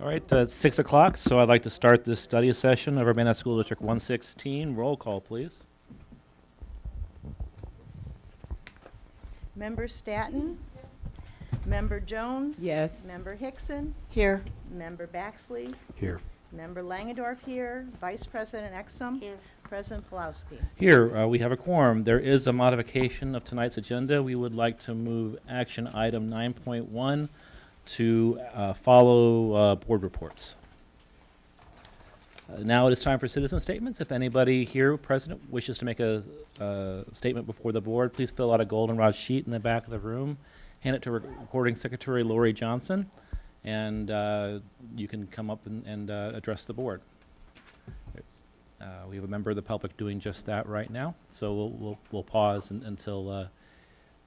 All right, it's 6 o'clock, so I'd like to start this study session of Urbana School District 116. Roll call, please. Member Staton? Member Jones? Yes. Member Hickson? Here. Member Baxley? Here. Member Langendorf here. Vice President Exum? Here. President Pulowski. Here, we have a quorum. There is a modification of tonight's agenda. We would like to move action item 9.1 to follow board reports. Now it is time for citizen statements. If anybody here present wishes to make a statement before the board, please fill out a goldenrod sheet in the back of the room, hand it to Recording Secretary Lori Johnson, and you can come up and address the board. We have a member of the public doing just that right now, so we'll pause until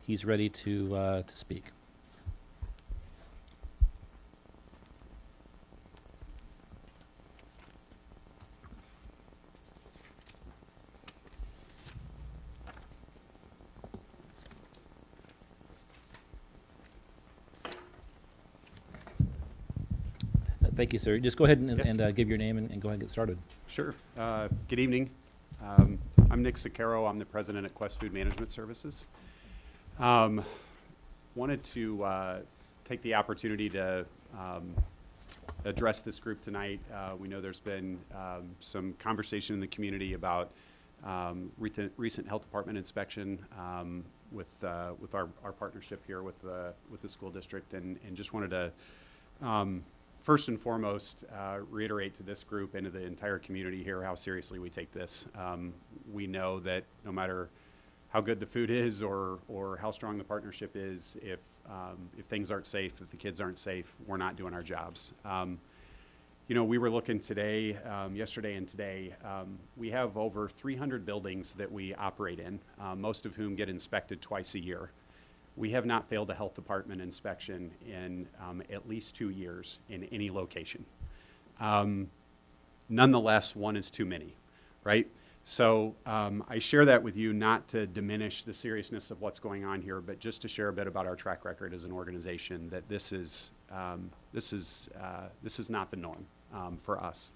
he's ready to speak. Thank you, sir. Just go ahead and give your name and go ahead and get started. Sure. Good evening. I'm Nick Sicaro. I'm the president at Quest Food Management Services. Wanted to take the opportunity to address this group tonight. We know there's been some conversation in the community about recent health department inspection with our partnership here with the school district, and just wanted to first and foremost, reiterate to this group and to the entire community here how seriously we take this. We know that no matter how good the food is or how strong the partnership is, if things aren't safe, if the kids aren't safe, we're not doing our jobs. We were looking today, yesterday and today, we have over 300 buildings that we operate in, most of whom get inspected twice a year. We have not failed a health department inspection in at least 2 years in any location. Nonetheless, one is too many, right? So I share that with you not to diminish the seriousness of what's going on here, but just to share a bit about our track record as an organization, that this is not the norm for us.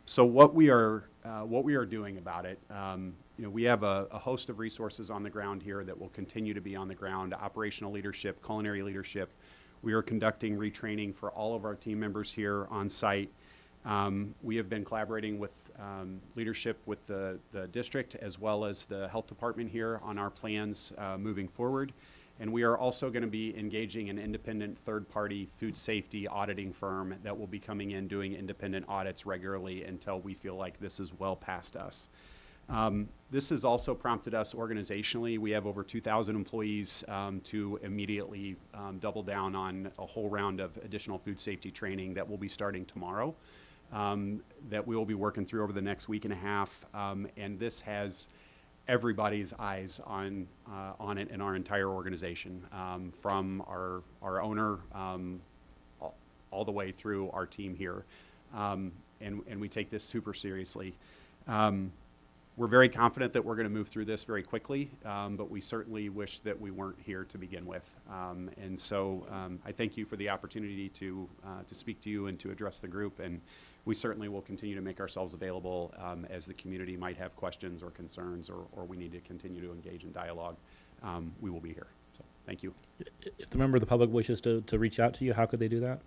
So what we are doing about it, we have a host of resources on the ground here that will continue to be on the ground: operational leadership, culinary leadership. We are conducting retraining for all of our team members here on site. We have been collaborating with leadership with the district as well as the health department here on our plans moving forward. And we are also going to be engaging an independent third-party food safety auditing firm that will be coming in doing independent audits regularly until we feel like this is well past us. This has also prompted us organizationally. We have over 2,000 employees to immediately double down on a whole round of additional food safety training that will be starting tomorrow, that we will be working through over the next week and a half. And this has everybody's eyes on it in our entire organization, from our owner all the way through our team here. And we take this super seriously. We're very confident that we're going to move through this very quickly, but we certainly wish that we weren't here to begin with. And so I thank you for the opportunity to speak to you and to address the group. And we certainly will continue to make ourselves available as the community might have questions or concerns, or we need to continue to engage in dialogue. We will be here. So thank you. If the member of the public wishes to reach out to you, how could they do that?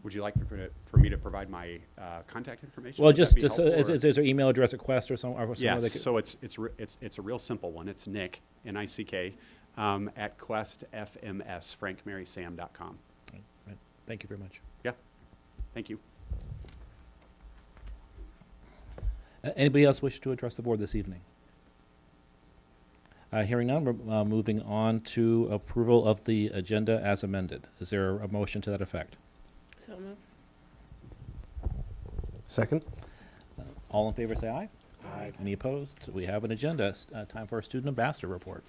Would you like for me to provide my contact information? Well, Would that just be helpful, is there email address at Quest or something? Yes, so it's a real simple one. It's Nick, N-I-C-K, at questfmsfrankmarysam.com. Right. Thank you very much. Yeah, thank you. Anybody else wish to address the board this evening? Hearing none, we're moving on to approval of the agenda as amended. Is there a motion to that effect? So moved. Second. All in favor, say aye. Aye. Any opposed? We have an agenda. Time for our student ambassador report.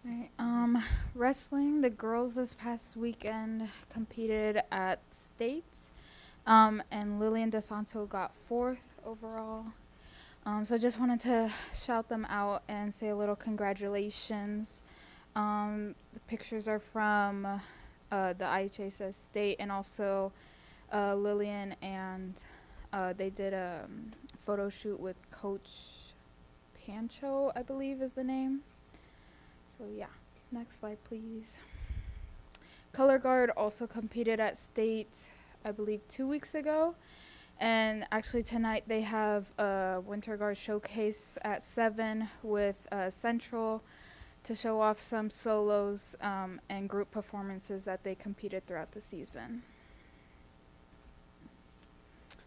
All right, wrestling, the girls this past weekend competed at states, and Lillian DeSanto got 4th overall. So just wanted to shout them out and say a little congratulations. The pictures are from the IHSS state, and also Lillian, and they did a photo shoot with Coach Pancho, I believe is the name. So yeah, next slide please. Color Guard also competed at state, I believe 2 weeks ago. And actually tonight they have a Winter Guard showcase at 7 with Central to show off some solos and group performances that they competed throughout the season.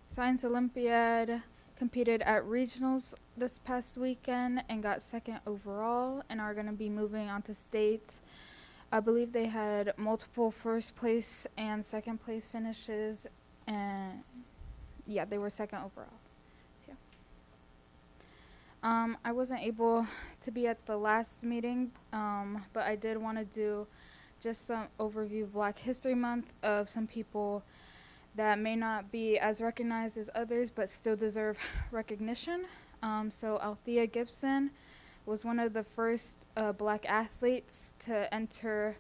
Science Olympiad competed at regionals this past weekend and got 2nd overall and are going to be moving on to state. I believe they had multiple 1st place and 2nd place finishes, and yeah, they were 2nd overall. Yeah. I wasn't able to be at the last meeting, but I did want to do just some overview of Black History Month of some people that may not be as recognized as others but still deserve recognition. So Althea Gibson was one of the first Black athletes to enter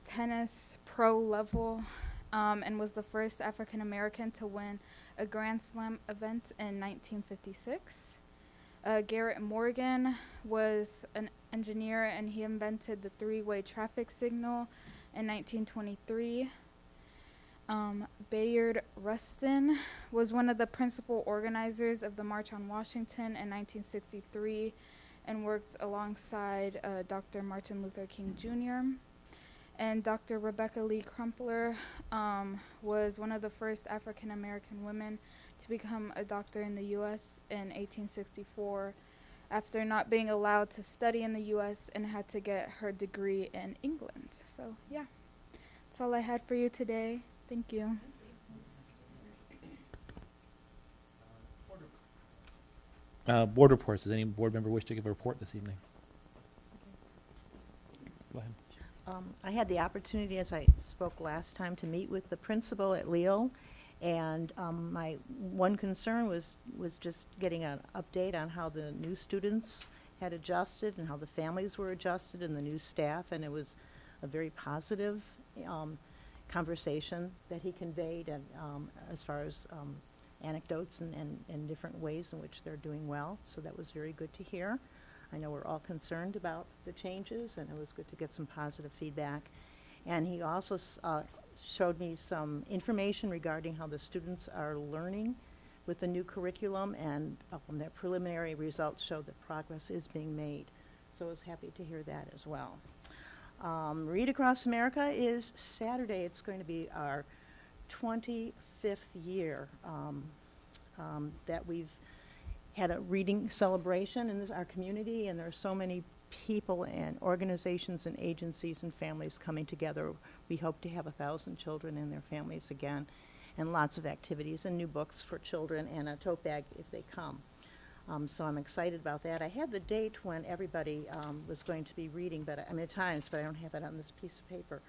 tennis pro level, and was the first African American to win a Grand Slam event in 1956. Garrett Morgan was an engineer, and he invented the 3-way traffic signal in 1923. Bayard Rustin was one of the principal organizers of the March on Washington in 1963 and worked alongside Dr. Martin Luther King Jr. And Dr. Rebecca Lee Crumpler was one of the first African American women to become a doctor in the U.S. in 1864 after not being allowed to study in the U.S. and had to get her degree in England. So yeah, that's all I had for you today. Thank you. Board reports. Does any board member wish to give a report this evening? Go ahead. I had the opportunity, as I spoke last time, to meet with the principal at Leo, and my one concern was just getting an update on how the new students had adjusted and how the families were adjusted and the new staff, and it was a very positive conversation that he conveyed, and as far as anecdotes and different ways in which they're doing well, so that was very good to hear. I know we're all concerned about the changes, and it was good to get some positive feedback. And he also showed me some information regarding how the students are learning with the new curriculum, and their preliminary results showed that progress is being made. So I was happy to hear that as well. Read Across America is Saturday. It's going to be our 25th year that we've had a reading celebration in our community, and there are so many people and organizations and agencies and families coming together. We hope to have 1,000 children and their families again, and lots of activities and new books for children and a tote bag if they come. So I'm excited about that. I had the date when everybody was going to be reading, but times, but I don't have it on this piece of paper.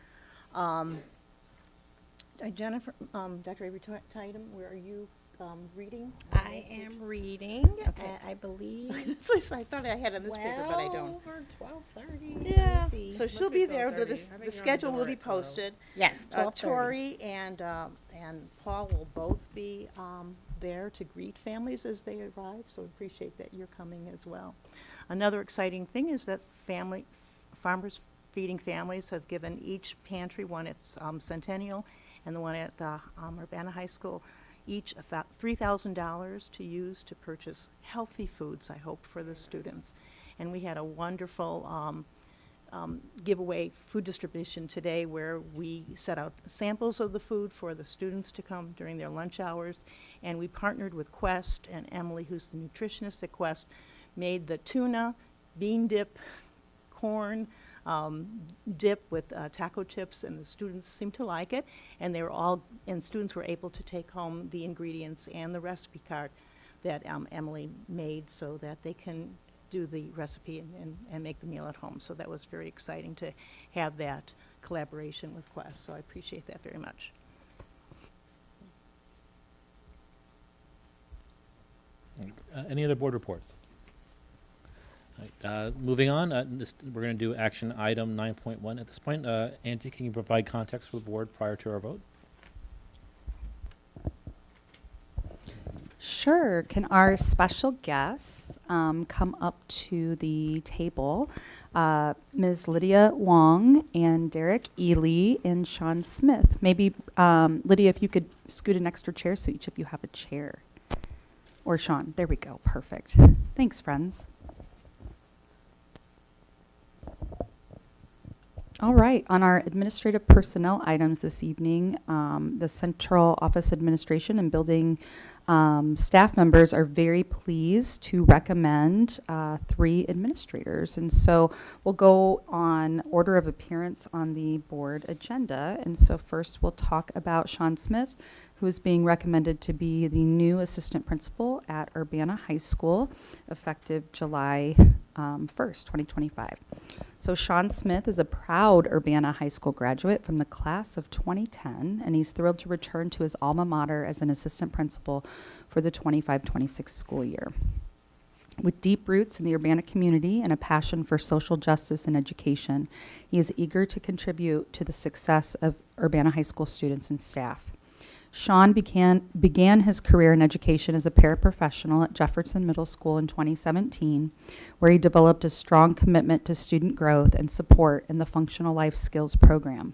Jennifer, Dr. Avery Tidham, where are you reading? I am reading Okay. at, I believe, I thought I had it on this paper, but I don't. 12 or 12:30. Yeah, Let me see. so Must she'll be be there. 12:30. I The think you're on schedule the will door be at 12. posted. Yes, 12:30. Tori and Paul will both be there to greet families as they arrive, so appreciate that you're coming as well. Another exciting thing is that Farmers Feeding Families have given each pantry, one at Centennial and the one at Urbana High School, each $3,000 to use to purchase healthy foods, I hope, for the students. And we had a wonderful giveaway food distribution today where we set out samples of the food for the students to come during their lunch hours. And we partnered with Quest, and Emily, who's the nutritionist at Quest, made the tuna, bean dip, corn dip with taco chips, and the students seemed to like it. And students were able to take home the ingredients and the recipe card that Emily made so that they can do the recipe and make the meal at home. So that was very exciting to have that collaboration with Quest. So I appreciate that very much. Any other board reports? All right, moving on, we're going to do action item 9.1 at this point. Angie, can you provide context for the board prior to our vote? Sure. Can our special guests come up to the table? Ms. Lydia Wong and Derek Ely and Sean Smith. Maybe, Lydia, if you could scoot an extra chair so each of you have a chair. Or Sean. There we go. Perfect. Thanks, friends. All right, on our administrative personnel items this evening, the central office administration and building staff members are very pleased to recommend 3 administrators. And so we'll go on order of appearance on the board agenda. And so first we'll talk about Sean Smith, who is being recommended to be the new assistant principal at Urbana High School, effective July 1st, 2025. So Sean Smith is a proud Urbana High School graduate from the class of 2010, and he's thrilled to return to his alma mater as an assistant principal for the 25-26 school year. With deep roots in the Urbana community and a passion for social justice and education, he is eager to contribute to the success of Urbana High School students and staff. Sean began his career in education as a paraprofessional at Jefferson Middle School in 2017, where he developed a strong commitment to student growth and support in the Functional Life Skills program.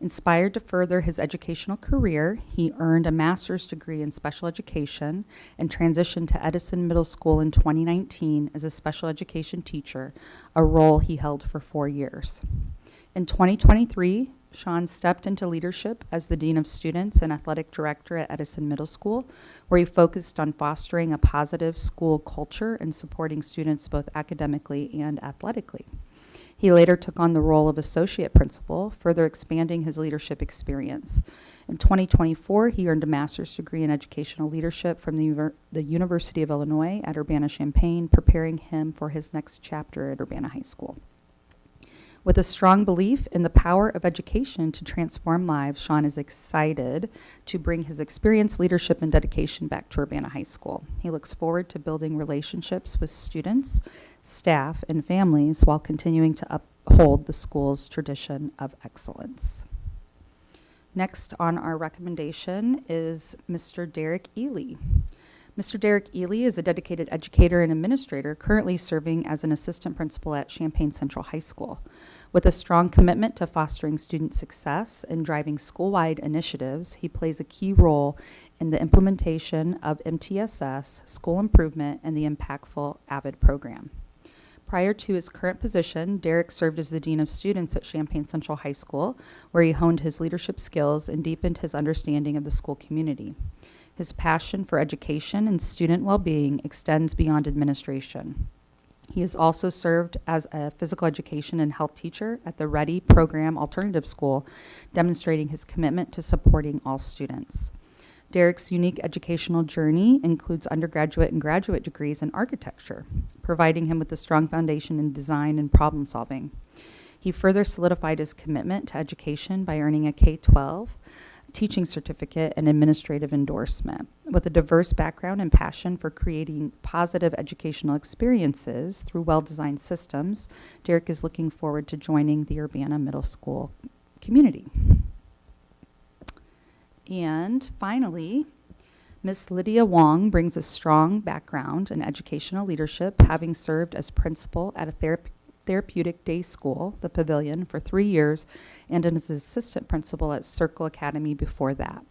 Inspired to further his educational career, he earned a master's degree in special education and transitioned to Edison Middle School in 2019 as a special education teacher, a role he held for 4 years. In 2023, Sean stepped into leadership as the Dean of Students and Athletic Director at Edison Middle School, where he focused on fostering a positive school culture and supporting students both academically and athletically. He later took on the role of Associate Principal, further expanding his leadership experience. In 2024, he earned a master's degree in educational leadership from the University of Illinois at Urbana-Champaign, preparing him for his next chapter at Urbana High School. With a strong belief in the power of education to transform lives, Sean is excited to bring his experience, leadership, and dedication back to Urbana High School. He looks forward to building relationships with students, staff, and families while continuing to uphold the school's tradition of excellence. Next on our recommendation is Mr. Derek Ely. Mr. Derek Ely is a dedicated educator and administrator currently serving as an assistant principal at Champaign Central High School. With a strong commitment to fostering student success and driving school-wide initiatives, he plays a key role in the implementation of MTSS, school improvement, and the impactful AVID program. Prior to his current position, Derek served as the Dean of Students at Champaign Central High School, where he honed his leadership skills and deepened his understanding of the school community. His passion for education and student well-being extends beyond administration. He has also served as a physical education and health teacher at the Ready Program Alternative School, demonstrating his commitment to supporting all students. Derek's unique educational journey includes undergraduate and graduate degrees in architecture, providing him with a strong foundation in design and problem solving. He further solidified his commitment to education by earning a K-12 teaching certificate and administrative endorsement. With a diverse background and passion for creating positive educational experiences through well-designed systems, Derek is looking forward to joining the Urbana Middle School community. And finally, Ms. Lydia Wong brings a strong background in educational leadership, having served as principal at a therapeutic day school, the Pavilion, for 3 years, and as assistant principal at Circle Academy before that.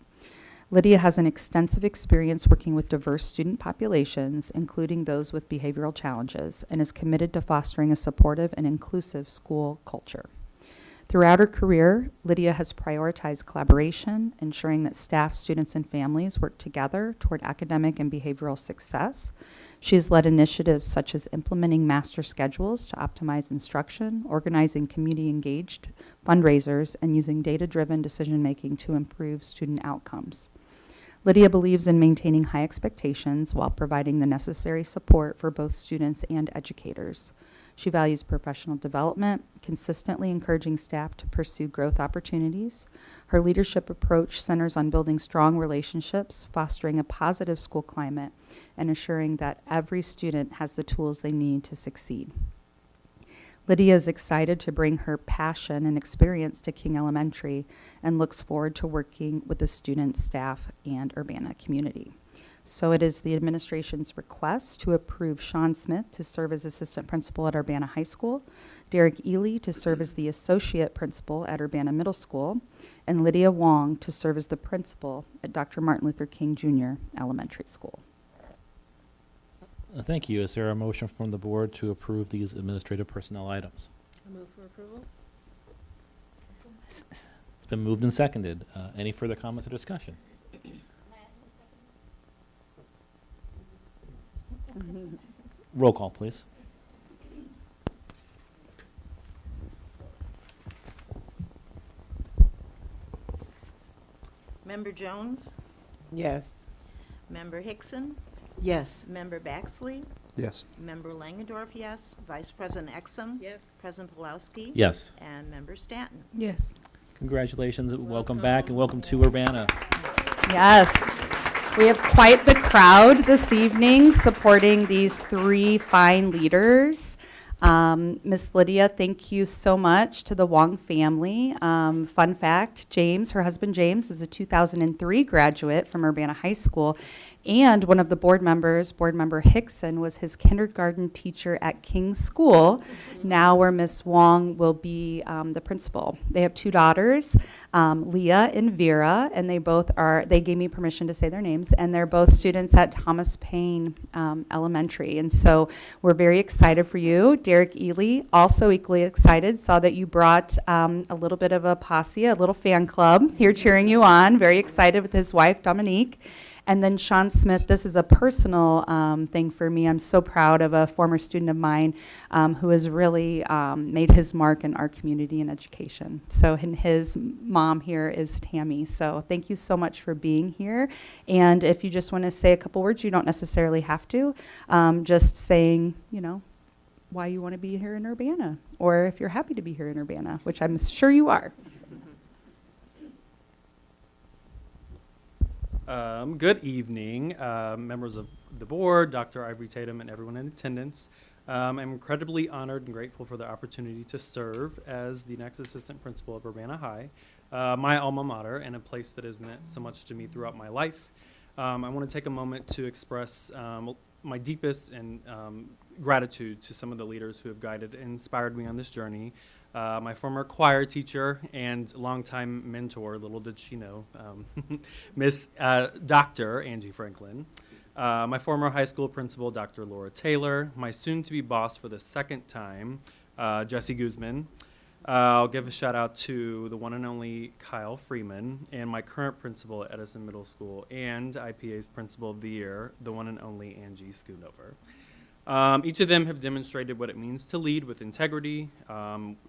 Lydia has an extensive experience working with diverse student populations, including those with behavioral challenges, and is committed to fostering a supportive and inclusive school culture. Throughout her career, Lydia has prioritized collaboration, ensuring that staff, students, and families work together toward academic and behavioral success. She has led initiatives such as implementing master schedules to optimize instruction, organizing community-engaged fundraisers, and using data-driven decision-making to improve student outcomes. Lydia believes in maintaining high expectations while providing the necessary support for both students and educators. She values professional development, consistently encouraging staff to pursue growth opportunities. Her leadership approach centers on building strong relationships, fostering a positive school climate, and ensuring that every student has the tools they need to succeed. Lydia is excited to bring her passion and experience to King Elementary and looks forward to working with the students, staff, and Urbana community. So it is the administration's request to approve Sean Smith to serve as assistant principal at Urbana High School, Derek Ely to serve as the associate principal at Urbana Middle School, and Lydia Wong to serve as the principal at Dr. Martin Luther King Jr. Elementary School. Thank you. Is there a motion from the board to approve these administrative personnel items? I move for approval. It's been moved and seconded. Any further comments or discussion? Roll call, please. Member Jones? Yes. Member Hickson? Yes. Member Baxley? Yes. Member Langendorf, yes. Vice President Exum? Yes. President Pulowski? Yes. And Member Stanton? Yes. Congratulations. Welcome back and welcome to Urbana. Yes. We have quite the crowd this evening supporting these three fine leaders. Miss Lydia, thank you so much to the Wong family. Fun fact, James, her husband James, is a 2003 graduate from Urbana High School. And one of the board members, board member Hickson, was his kindergarten teacher at King's School, now where Miss Wong will be the principal. They have two daughters, Leah and Vera, and they gave me permission to say their names, and they're both students at Thomas Paine Elementary. And so we're very excited for you. Derek Ely, also equally excited, saw that you brought a little bit of a posse, a little fan club here cheering you on. Very excited with his wife, Dominique. And then Sean Smith, this is a personal thing for me. I'm so proud of a former student of mine who has really made his mark in our community and education. So his mom here is Tammy. So thank you so much for being here. And if you just want to say a couple words, you don't necessarily have to. Just saying, why you want to be here in Urbana, or if you're happy to be here in Urbana, which I'm sure you are. Good evening, members of the board, Dr. Ivory Tatum, and everyone in attendance. I'm incredibly honored and grateful for the opportunity to serve as the next assistant principal of Urbana High, my alma mater, and a place that has meant so much to me throughout my life. I want to take a moment to express my deepest and gratitude to some of the leaders who have guided and inspired me on this journey. My former choir teacher and longtime mentor, little did she know, Miss Dr. Angie Franklin. My former high school principal, Dr. Laura Taylor. My soon-to-be boss for the second time, Jesse Guzman. I'll give a shout out to the one and only Kyle Freeman, and my current principal at Edison Middle School, and IPA's Principal of the Year, the one and only Angie Schoonover. Each of them have demonstrated what it means to lead with integrity,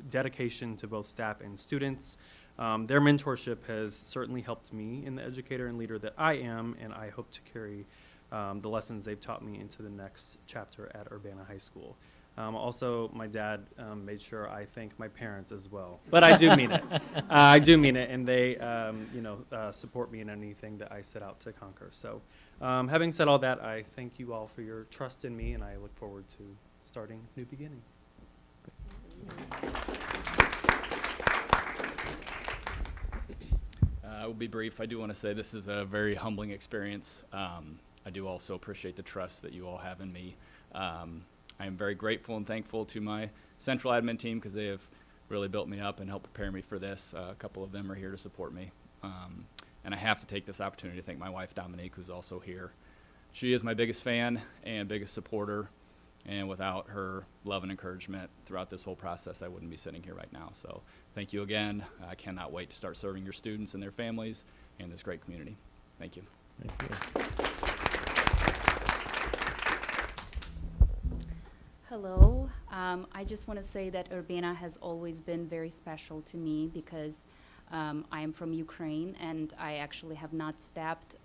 dedication to both staff and students. Their mentorship has certainly helped me in the educator and leader that I am, and I hope to carry the lessons they've taught me into the next chapter at Urbana High School. Also, my dad made sure I thank my parents as well. But I do mean it. I do mean it, and they support me in anything that I set out to conquer. So having said all that, I thank you all for your trust in me, and I look forward to starting new beginnings. I will be brief. I do want to say this is a very humbling experience. I do also appreciate the trust that you all have in me. I am very grateful and thankful to my central admin team because they have really built me up and helped prepare me for this. A couple of them are here to support me. And I have to take this opportunity to thank my wife, Dominique, who's also here. She is my biggest fan and biggest supporter, and without her love and encouragement throughout this whole process, I wouldn't be sitting here right now. So thank you again. I cannot wait to start serving your students and their families and this great community. Thank you. Thank you. Hello. I just want to say that Urbana has always been very special to me because I am from Ukraine, and I actually have not stepped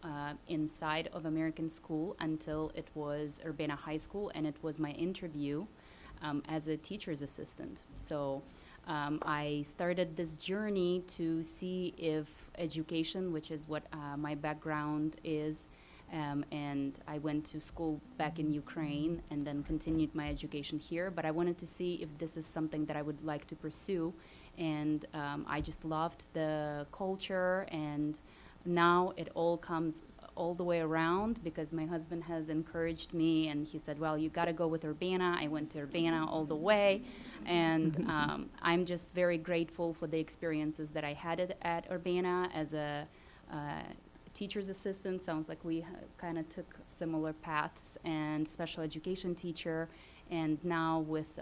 inside of American school until it was Urbana High School, and it was my interview as a teacher's assistant. So I started this journey to see if education, which is what my background is, and I went to school back in Ukraine and then continued my education here. But I wanted to see if this is something that I would like to pursue. And I just loved the culture. And now it all comes all the way around because my husband has encouraged me. And he said, well, you got to go with Urbana. I went to Urbana all the way. And I'm just very grateful for the experiences that I had at Urbana as a teacher's assistant. Sounds like we kind of took similar paths, and special education teacher. And now with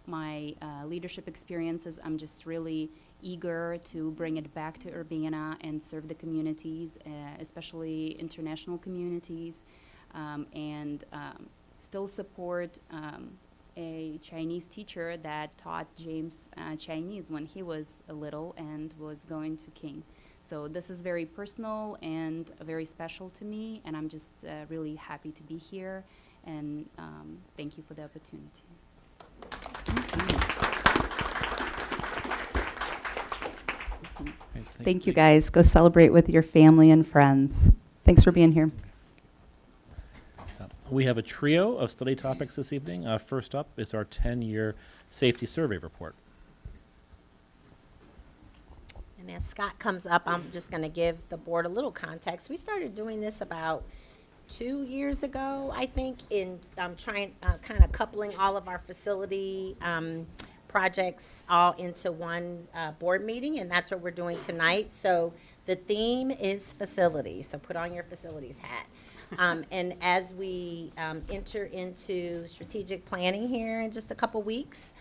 my leadership experiences, I'm just really eager to bring it back to Urbana and serve the communities, especially international communities, and still support a Chinese teacher that taught James Chinese when he was little and was going to King. So this is very personal and very special to me, and I'm just really happy to be here, and thank you for the opportunity. Great, Thank you, guys. Go celebrate with your family and friends. Thanks for being here. We have a trio of study topics this evening. First up is our 10-year safety survey report. And as Scott comes up, I'm just going to give the board a little context. We started doing this about 2 years ago, I think, in trying kind of coupling all of our facility projects all into one board meeting, and that's what we're doing tonight. So the theme is facilities, so put on your facilities hat. And as we enter into strategic planning here in just a couple weeks,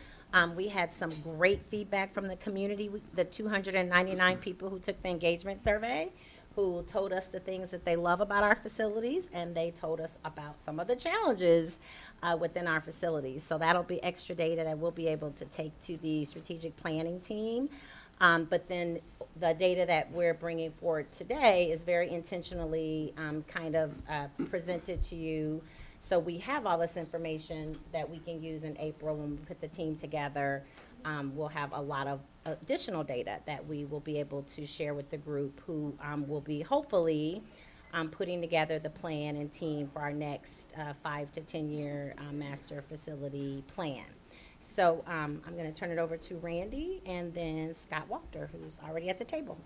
we had some great feedback from the community, the 299 people who took the engagement survey, who told us the things that they love about our facilities, and they told us about some of the challenges within our facilities. So that'll be extra data that we'll be able to take to the strategic planning team. But then the data that we're bringing forward today is very intentionally kind of presented to you. So we have all this information that we can use in April when we put the team together. We'll have a lot of additional data that we will be able to share with the group, who will be hopefully putting together the plan and team for our next 5 to 10 year master facility plan. So I'm going to turn it over to Randy and then Scott Walter, who's already at the table.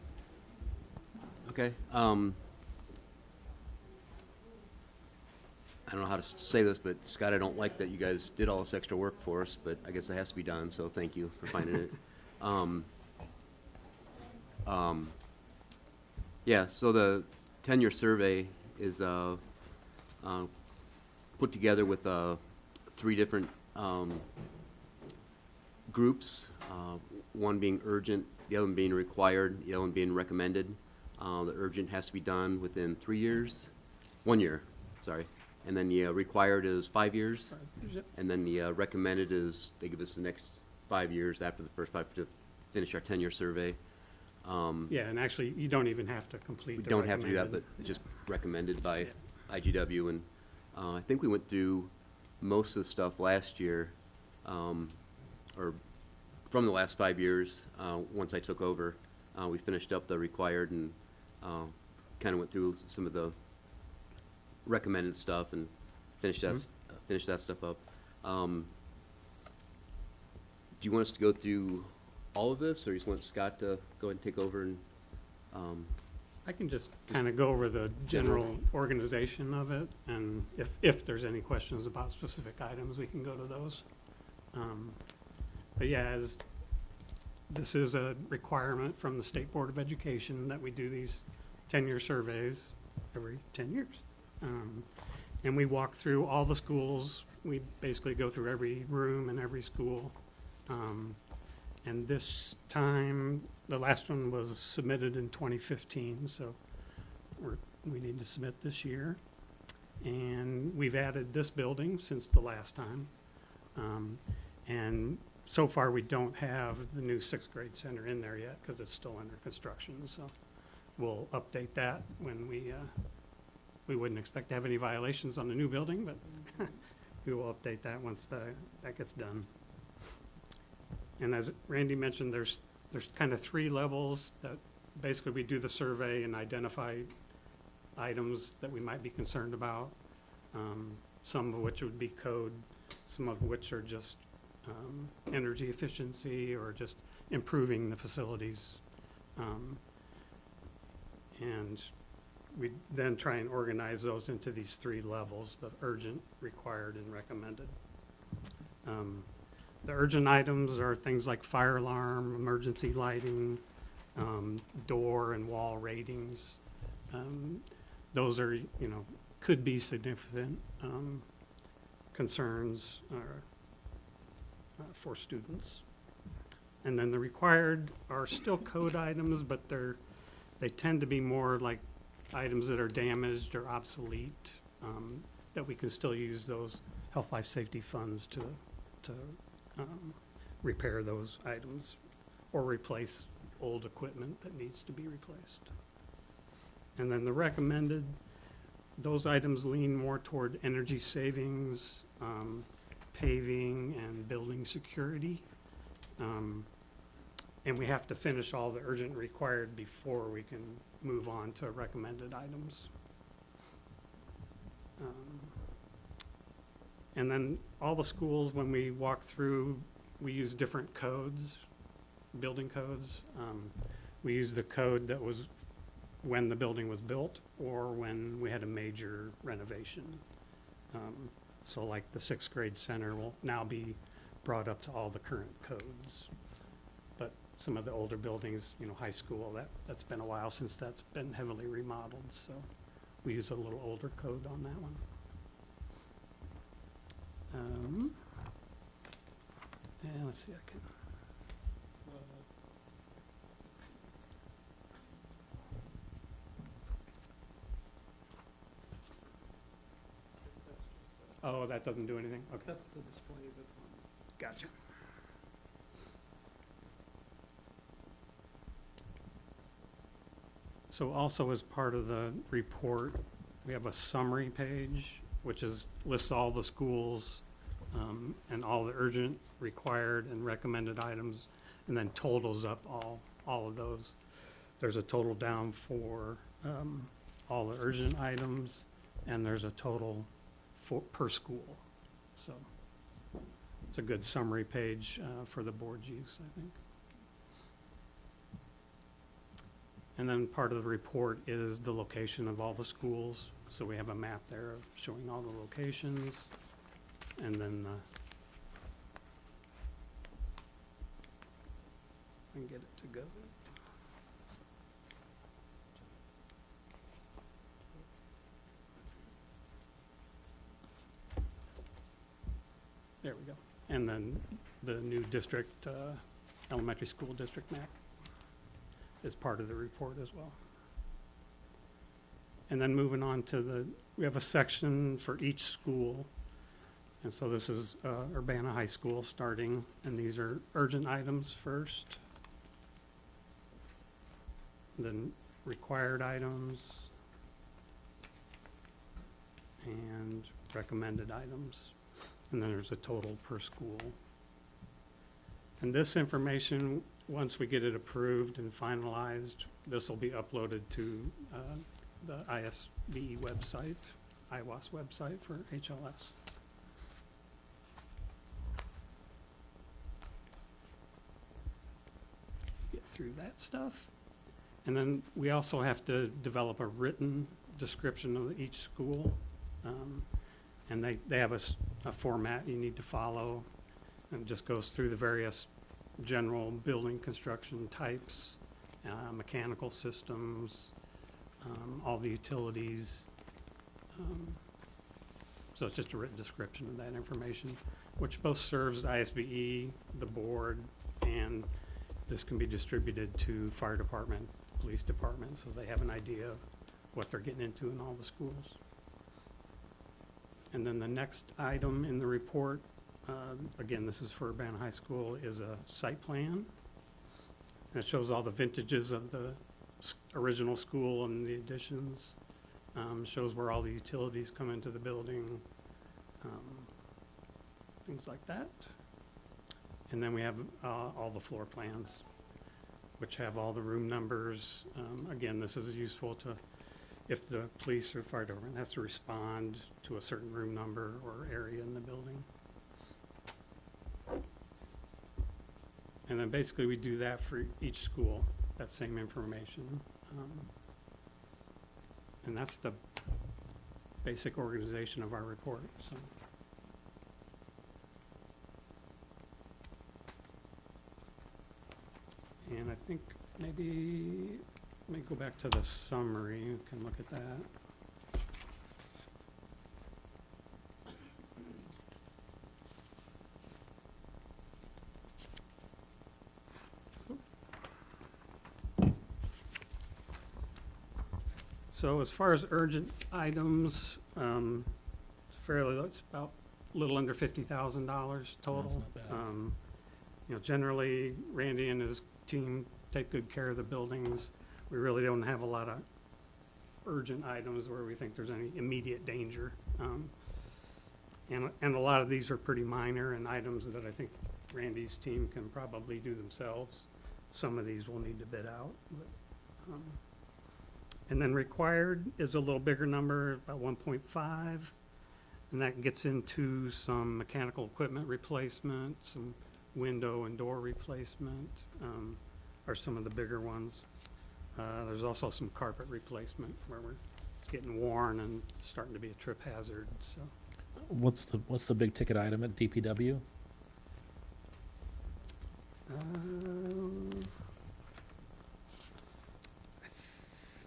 Okay. I don't know how to say this, but Scott, I don't like that you guys did all this extra work for us, but I guess it has to be done, so thank you for finding it. Yeah, so the 10-year survey is put together with 3 different groups, one being urgent, the other one being required, the other one being recommended. The urgent has to be done within 3 years, 1 year, sorry. And then the required is 5 years. And then the recommended is, they give us the next 5 years after the first 5 to finish our 10-year survey. Yeah, and actually, you don't even have to complete We the don't have to do that, but recommended. just recommended by IGW. And I think we went through most of the stuff last year, or from the last 5 years, once I took over. We finished up the required and kind of went through some of the recommended stuff and finish that stuff up. Do you want us to go through all of this, or you just want Scott to go ahead and take over? And I can just kind of go over the general organization of it, and if there's any questions about specific items, we can go to those. But yeah, as this is a requirement from the State Board of Education that we do these 10-year surveys every 10 years. And we walk through all the schools. We basically go through every room in every school. And this time, the last one was submitted in 2015, so we need to submit this year. And we've added this building since the last time. And so far, we don't have the new sixth grade center in there yet because it's still under construction, so we'll update that when we wouldn't expect to have any violations on the new building, but we will update that once that gets done. And as Randy mentioned, there's kind of 3 levels that basically we do the survey and identify items that we might be concerned about, some of which would be code, some of which are just energy efficiency or just improving the facilities. And we then try and organize those into these 3 levels, the urgent, required, and recommended. The urgent items are things like fire alarm, emergency lighting, door and wall ratings. Those are, could be significant concerns for students. And then the required are still code items, but they tend to be more like items that are damaged or obsolete, that we can still use those health, life, safety funds to repair those items or replace old equipment that needs to be replaced. And then the recommended, those items lean more toward energy savings, paving, and building security. And we have to finish all the urgent required before we can move on to recommended items. And then all the schools, when we walk through, we use different codes, building codes. We use the code that was when the building was built or when we had a major renovation. So like the 6th grade center will now be brought up to all the current codes. But some of the older buildings, high school, that's been a while since that's been heavily remodeled. So we use a little older code on that one. And let's see, I can. Oh, that doesn't do anything? Okay. That's the display that's on. Gotcha. So also as part of the report, we have a summary page, which lists all the schools and all the urgent, required, and recommended items, and then totals up all of those. There's a total down for all the urgent items, and there's a total per school. So it's a good summary page for the board's use, I think. And then part of the report is the location of all the schools. So we have a map there of showing all the locations. And then I can get it to go. There we go. And then the new district, elementary school district map is part of the report as well. And then moving on to we have a section for each school. And so this is Urbana High School starting, and these are urgent items first. Then required items and recommended items. And then there's a total per school. And this information, once we get it approved and finalized, this will be uploaded to the ISBE website, IWAS website for HLS. Get through that stuff. And then we also have to develop a written description of each school. And they have a format you need to follow, and it just goes through the various general building construction types, mechanical systems, all the utilities. So it's just a written description of that information, which both serves ISBE, the board, and this can be distributed to fire department, police department, so they have an idea of what they're getting into in all the schools. And then the next item in the report again, this is for Urbana High School, is a site plan. And it shows all the vintages of the original school and the additions. Shows where all the utilities come into the building, things like that. And then we have all the floor plans, which have all the room numbers. Again, this is useful to, if the police or fire department has to respond to a certain room number or area in the building. And then basically we do that for each school, that same information. And that's the basic organization of our report, so. And I think maybe, let me go back to the summary, you can look at that. So as far as urgent items, it's about a little under $50,000 total. That's not bad. You know, generally, Randy and his team take good care of the buildings. We really don't have a lot of urgent items where we think there's any immediate danger. And a lot of these are pretty minor and items that I think Randy's team can probably do themselves. Some of these will need to bid out. But, and then required is a little bigger number, about 1.5. And that gets into some mechanical equipment replacement, some window and door replacement, are some of the bigger ones. There's also some carpet replacement where it's getting worn and starting to be a trip hazard, so. What's the big ticket item at DPW?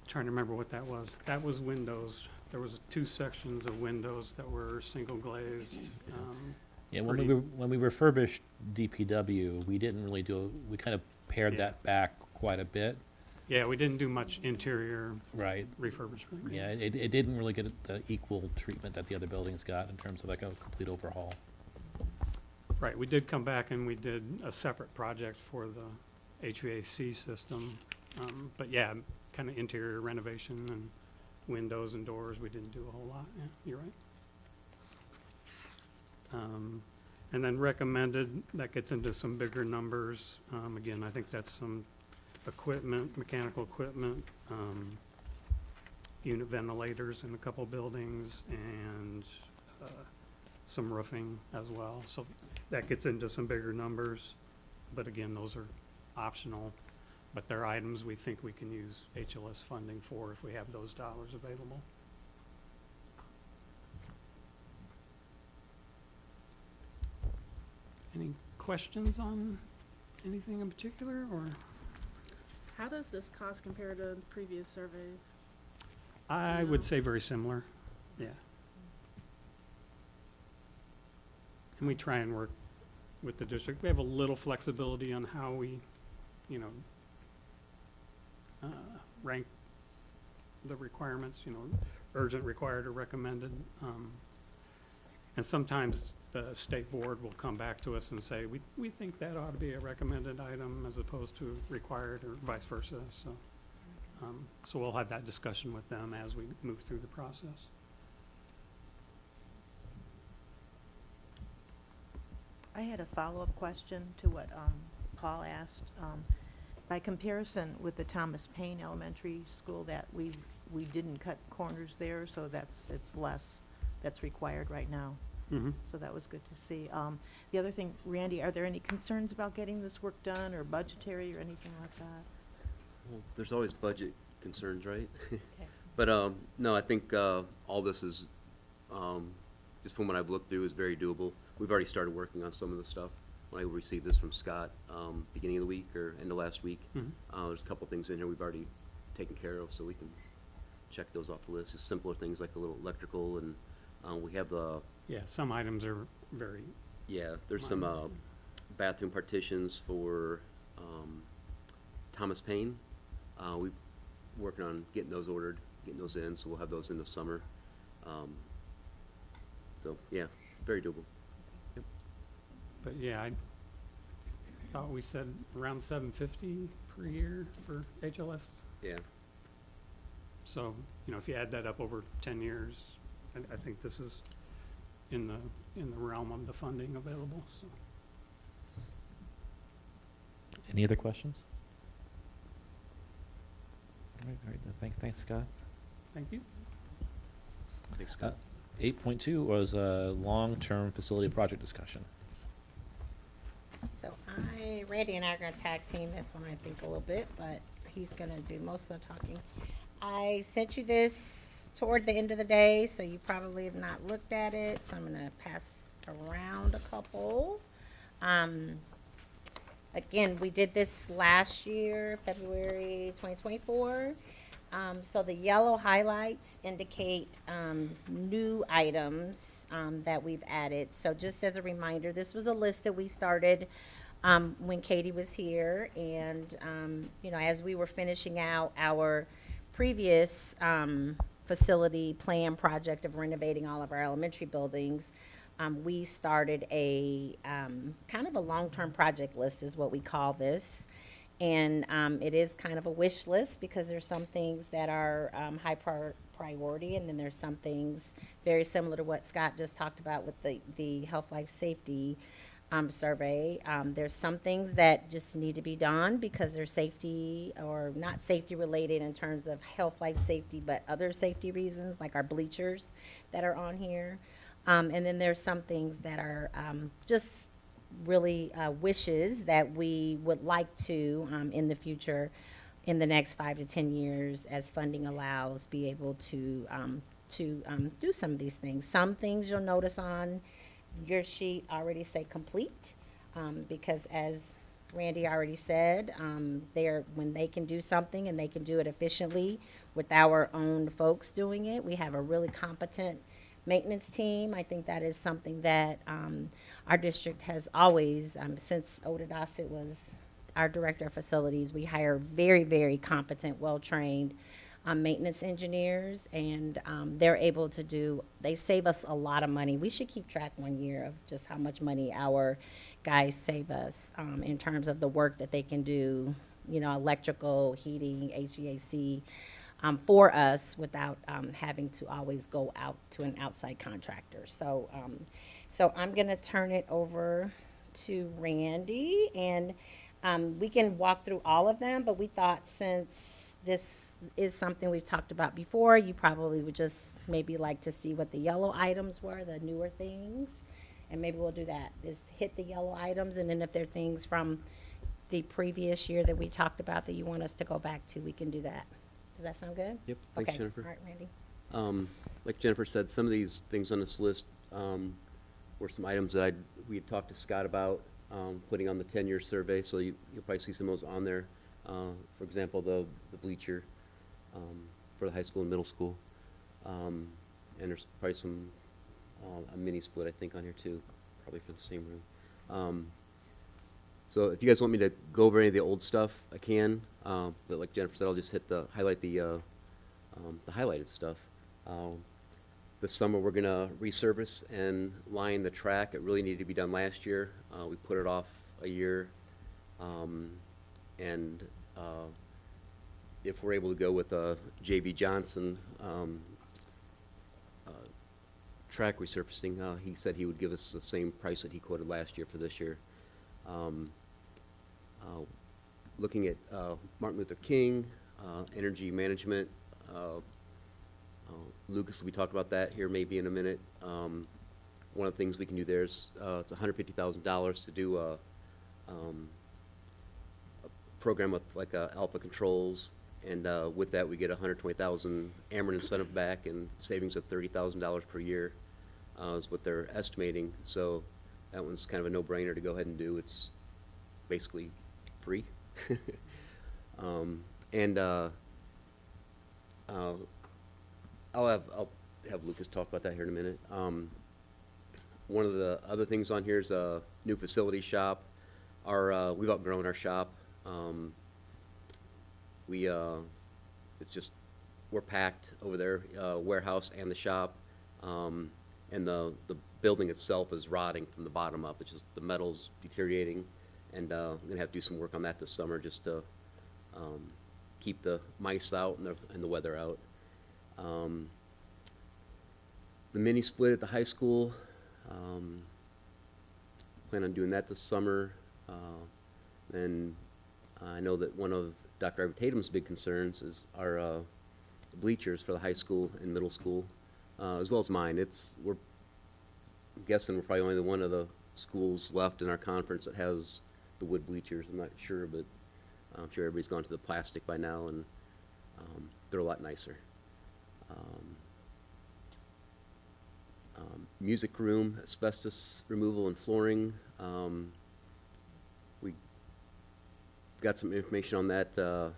Trying to remember what that was. That was windows. There was 2 sections of windows that were single glazed. Yeah, when pretty- when we refurbished DPW, we didn't really we kind of pared Yeah. that back quite a bit. Yeah, we didn't do much interior Right. refurbishment. Yeah, it didn't really get the equal treatment that the other buildings got in terms of like a complete overhaul. Right, we did come back and we did a separate project for the HVAC system. But yeah, kind of interior renovation and windows and doors, we didn't do a whole lot, yeah, you're right. And then recommended, that gets into some bigger numbers. Again, I think that's some equipment, mechanical equipment, unit ventilators in a couple buildings, and some roofing as well. So that gets into some bigger numbers. But again, those are optional. But they're items we think we can use HLS funding for if we have those dollars available. Any questions on anything in particular, or? How does this cost compare to previous surveys? I would say very similar, yeah. And we try and work with the district. We have a little flexibility on how we, you know, rank the requirements, you know, urgent, required, or recommended. And sometimes the state board will come back to us and say, we think that ought to be a recommended item as opposed to required, or vice versa, so. So we'll have that discussion with them as we move through the process. I had a follow-up question to what Paul asked. By comparison with the Thomas Paine Elementary School, that we didn't cut corners there, so it's less that's required right now. Mm-hmm. So that was good to see. The other thing, Randy, are there any concerns about getting this work done, or budgetary, or anything like that? Well, there's always budget concerns, right? Okay. But, no, I think, all this is, just from what I've looked through, is very doable. We've already started working on some of the stuff. When I received this from Scott, beginning of the week or end of last week, Mhm. There's a couple things in here we've already taken care of, so we can check those off the list. Just simpler things like a little electrical, and, we have the, Yeah, some items are very, yeah, there's some, bathroom partitions for, Thomas Paine. We're working on getting those ordered, getting those in, so we'll have those in the summer. So, yeah, very doable. Yep. But yeah, I thought we said around 750 per year for HLS. Yeah. So, you know, if you add that up over 10 years, I think this is in the realm of the funding available, so. Any other questions? All right, thanks, Scott. Thank you. Thanks, Scott. 8.2 was a long-term facility project discussion. So Randy and I are gonna tag team this one, I think, a little bit, but he's gonna do most of the talking. I sent you this toward the end of the day, so you probably have not looked at it, so I'm gonna pass around a couple. Again, we did this last year, February 2024. So the yellow highlights indicate new items that we've added. So just as a reminder, this was a list that we started when Katie was here. And, you know, as we were finishing out our previous facility plan project of renovating all of our elementary buildings, we started a kind of a long-term project list is what we call this. And it is kind of a wish list because there's some things that are high priority, and then there's some things very similar to what Scott just talked about with the health, life, safety survey. There's some things that just need to be done because they're safety or not safety related in terms of health, life, safety, but other safety reasons like our bleachers that are on here. And then there's some things that are just really wishes that we would like to in the future, in the next 5 to 10 years, as funding allows, be able to do some of these things. Some things you'll notice on your sheet already say complete, because as Randy already said, when they can do something and they can do it efficiently with our own folks doing it, we have a really competent maintenance team. I think that is something that our district has always, since Oda Dossett was our director of facilities, we hire very, very competent, well-trained maintenance engineers, and they're able to they save us a lot of money. We should keep track one year of just how much money our guys save us in terms of the work that they can do, you know, electrical, heating, HVAC, for us without having to always go out to an outside contractor. So, so I'm going to turn it over to Randy, and we can walk through all of them, but we thought since this is something we've talked about before, you probably would just maybe like to see what the yellow items were, the newer things, and maybe we'll do that. Just hit the yellow items, and then if there are things from the previous year that we talked about that you want us to go back to, we can do that. Does that sound good? Yep, thanks, Okay. Jennifer. All right, Randy. Like Jennifer said, some of these things on this list were some items that we had talked to Scott about putting on the 10-year survey, so you'll probably see some of those on there. For example, the bleacher for the high school and middle school. And there's probably some, a mini split, I think, on here too, probably for the same room. So if you guys want me to go over any of the old stuff, I can. But like Jennifer said, I'll just highlight the highlighted stuff. This summer, we're gonna resurface and line the track. It really needed to be done last year. We put it off a year. If we're able to go with J.V. Johnson track resurfacing, he said he would give us the same price that he quoted last year for this year. Looking at Martin Luther King, energy management. Lucas, we talked about that here maybe in a minute. One of the things we can do there is it's $150,000 to do a program with like Alpha Controls, and with that we get 120,000 Ameren incentive back and savings of $30,000 per year is what they're estimating. So that one's kind of a no-brainer to go ahead and do. It's basically free. I'll have Lucas talk about that here in a minute. One of the other things on here is a new facility shop. We've outgrown our shop. It's just, we're packed over there, warehouse and the shop. and the building itself is rotting from the bottom up. It's just the metal's deteriorating, and I'm gonna have to do some work on that this summer just to keep the mice out and the weather out. The mini split at the high school, plan on doing that this summer. And I know that one of Dr. Ivy Tatum's big concerns is our bleachers for the high school and middle school, as well as mine. We're guessing we're probably only the one of the schools left in our conference that has the wood bleachers. I'm not sure, but I'm sure everybody's gone to the plastic by now, and they're a lot nicer. Music room, asbestos removal and flooring. We got some information on that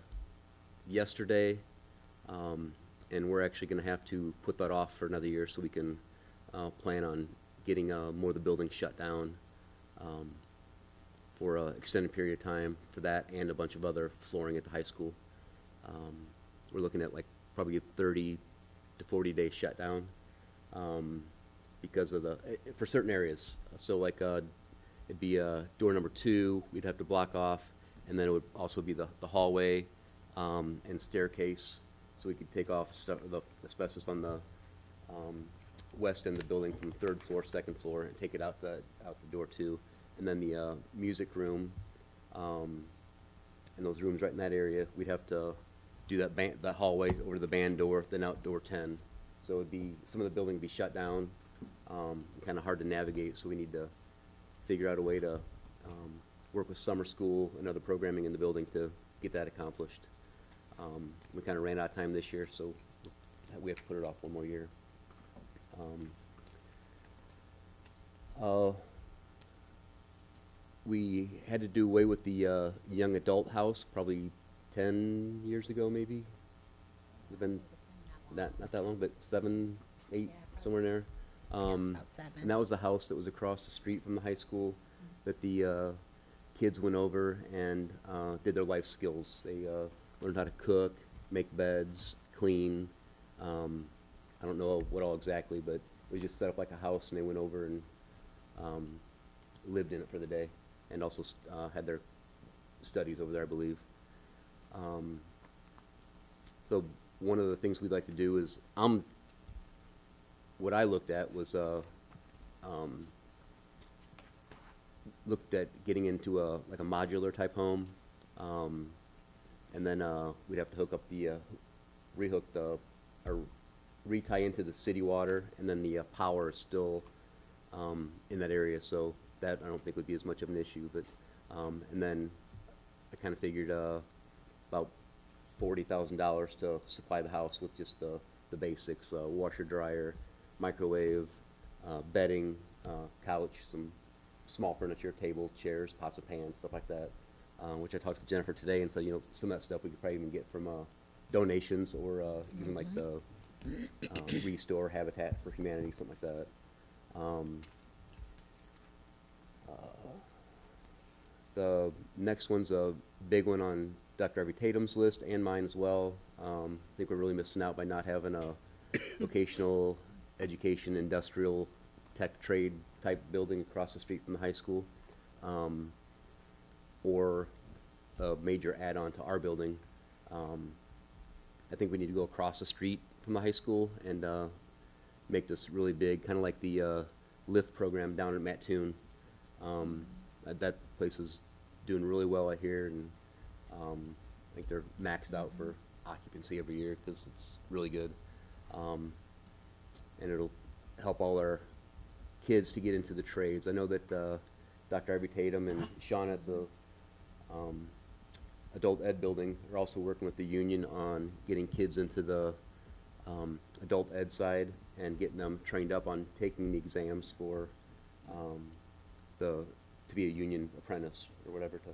yesterday, and we're actually going to have to put that off for another year so we can plan on getting more of the building shut down for an extended period of time for that and a bunch of other flooring at the high school. We're looking at like probably a 30 to 40-day shutdown because of for certain areas. So like it'd be door number 2 we'd have to block off, and then it would also be the hallway and staircase, so we could take off the asbestos on the west end of the building from 3rd floor, 2nd floor, and take it out the door 2. And then the music room and those rooms right in that area, we'd have to do that hallway over to the band door, then out door 10. So it'd be, some of the building would be shut down, kind of hard to navigate, so we need to figure out a way to work with summer school and other programming in the building to get that accomplished. We kind of ran out of time this year, so we have to put it off one more year. We had to do away with the young adult house probably 10 years ago, maybe. It's been not that long, but 7, 8, somewhere in there. About 7. And that was the house that was across the street from the high school that the kids went over and did their life skills. They learned how to cook, make beds, clean. I don't know what all exactly, but we just set up like a house, and they went over and lived in it for the day, and also had their studies over there, I believe. So one of the things we'd like to do is, what I looked at was looked at getting into like a modular type home, and then we'd have to hook up or retie into the city water, and then the power is still in that area, so that I don't think would be as much of an issue. But and then I kind of figured about $40,000 to supply the house with just the basics: washer, dryer, microwave, bedding, couch, some small furniture, tables, chairs, pots and pans, stuff like that. Which I talked to Jennifer today and said, some of that stuff we could probably even get from donations, or even like the Restore, Habitat for Humanity, something like that. The next one's a big one on Dr. Ivy Tatum's list and mine as well. I think we're really missing out by not having a vocational education, industrial, tech trade type building across the street from the high school, or a major add-on to our building. I think we need to go across the street from the high school and make this really big, kind of like the LIFT program down at Mattoon. That place is doing really well, I hear, and I think they're maxed out for occupancy every year because it's really good. And it'll help all our kids to get into the trades. I know that Dr. Ivy Tatum and Sean at the adult ed building are also working with the union on getting kids into the adult ed side and getting them trained up on taking the exams for to be a union apprentice or whatever, to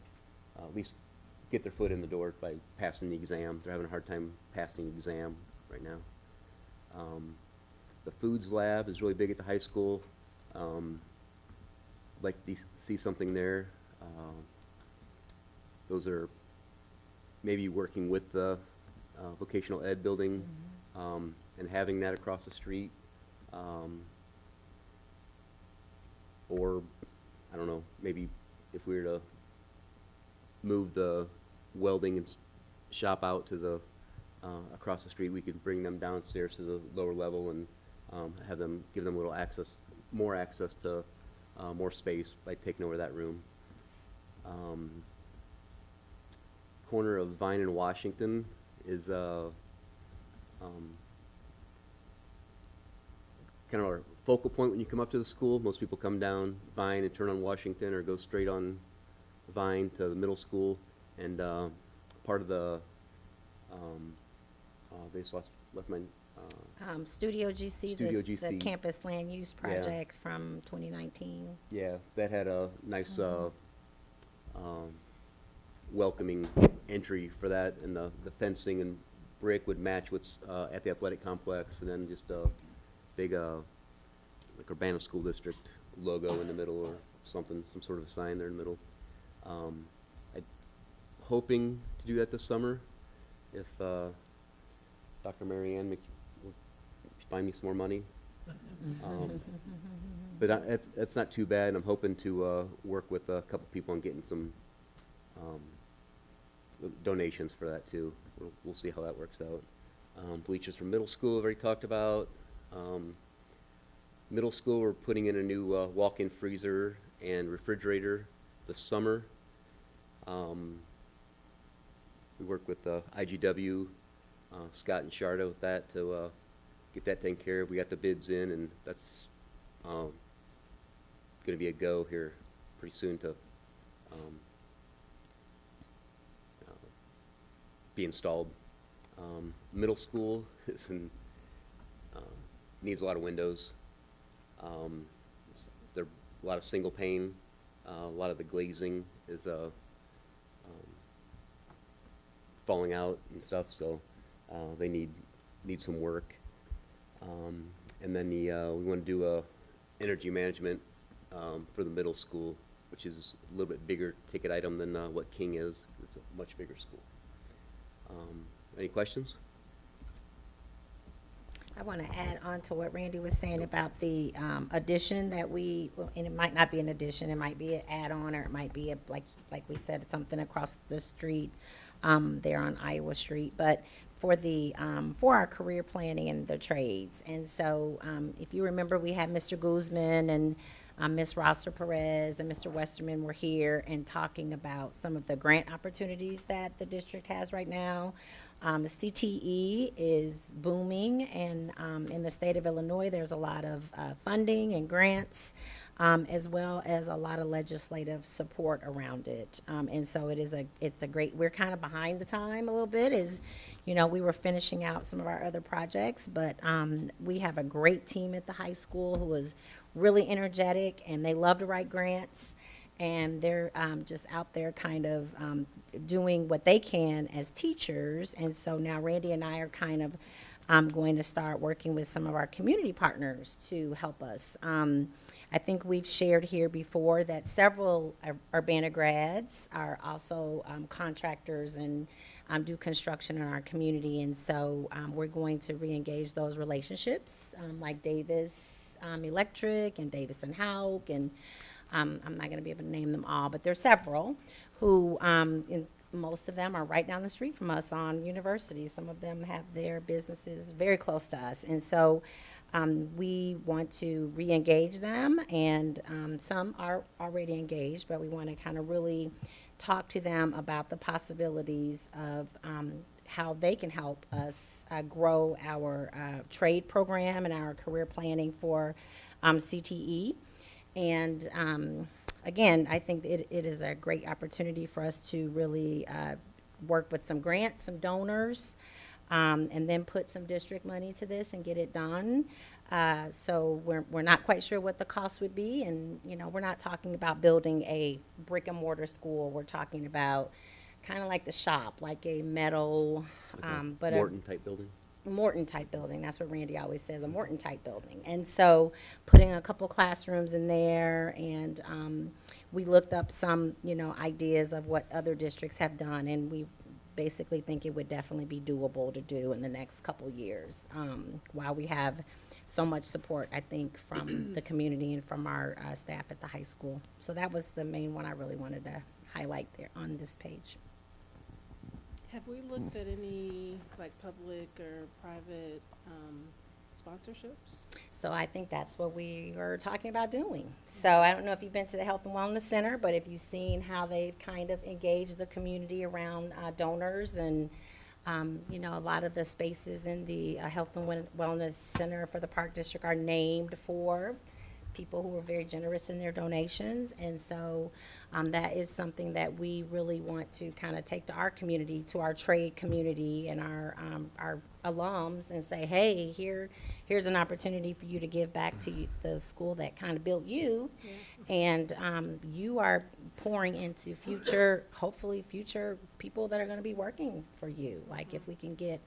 at least get their foot in the door by passing the exam. They're having a hard time passing the exam right now. The foods lab is really big at the high school. Like to see something there. Those are maybe working with the vocational ed building and having that across the street. or, I don't know, maybe if we were to move the welding and shop out to the, across the street, we could bring them downstairs to the lower level and have them, give them a little access, more access to more space by taking over that room. Corner of Vine and Washington is kind of our focal point when you come up to the school. Most people come down Vine and turn on Washington, or go straight on Vine to the middle school. And part of the, they just left my, Studio GC, Studio the GC. campus land use project from 2019. yeah, that had a nice welcoming entry for that, and the fencing and brick would match what's at the athletic complex, and then just a big like Urbana School District logo in the middle, or something, some sort of a sign there in the middle. I'm hoping to do that this summer if Dr. Mary Ann will find me some more money. But that's not too bad. I'm hoping to work with a couple people on getting some donations for that too. We'll see how that works out. Bleachers for middle school, I've already talked about. Middle school, we're putting in a new walk-in freezer and refrigerator this summer. We work with IGW, Scott and Sharda with that to get that taken care of. We got the bids in, and that's going to be a go here pretty soon to be installed. Middle school is in, needs a lot of windows. There a lot of single pane. A lot of the glazing is falling out and stuff, so they need some work. And then we want to do a energy management for the middle school, which is a little bit bigger ticket item than what King is. It's a much bigger school. Any questions? I want to add on to what Randy was saying about the addition that well, and it might not be an addition, it might be an add-on, or it might be like we said, something across the street there on Iowa Street, but for our career planning and the trades. And so if you remember, we had Mr. Guzman and Ms. Rosser Perez and Mr. Westerman were here and talking about some of the grant opportunities that the district has right now. The CTE is booming, and in the state of Illinois, there's a lot of funding and grants, as well as a lot of legislative support around it. And so it's a great, we're kind of behind the time a little bit, we were finishing out some of our other projects, but we have a great team at the high school who is really energetic, and they love to write grants. And they're just out there kind of doing what they can as teachers. And so now Randy and I are kind of going to start working with some of our community partners to help us. I think we've shared here before that several Urbana grads are also contractors and do construction in our community. And so we're going to re-engage those relationships, like Davis Electric and Davis and Houck, and I'm not going to be able to name them all, but there's several who, most of them are right down the street from us on University. Some of them have their businesses very close to us. And so we want to re-engage them, and some are already engaged, but we want to kind of really talk to them about the possibilities of how they can help us grow our trade program and our career planning for CTE. And again, I think it is a great opportunity for us to really work with some grants, some donors, and then put some district money to this and get it done. So we're not quite sure what the cost would be, and we're not talking about building a brick and mortar school. We're talking about kind of like the shop, like a metal, Like a Morton type building? Morton type building. That's what Randy always says, a Morton type building. And so putting a couple classrooms in there, and we looked up some, ideas of what other districts have done, and we basically think it would definitely be doable to do in the next couple years, while we have so much support, I think, from the community and from our staff at the high school. So that was the main one I really wanted to highlight there on this page. Have we looked at any, like, public or private sponsorships? So I think that's what we were talking about doing. So I don't know if you've been to the Health and Wellness Center, but if you've seen how they've kind of engaged the community around donors and, you know, a lot of the spaces in the Health and Wellness Center for the Park District are named for people who were very generous in their donations. And so that is something that we really want to kind of take to our community, to our trade community and our alums and say, hey, here's an opportunity for you to give back to the school that kind of built you. Yeah. And you are pouring into hopefully future people that are going to be working for you. Like if we can get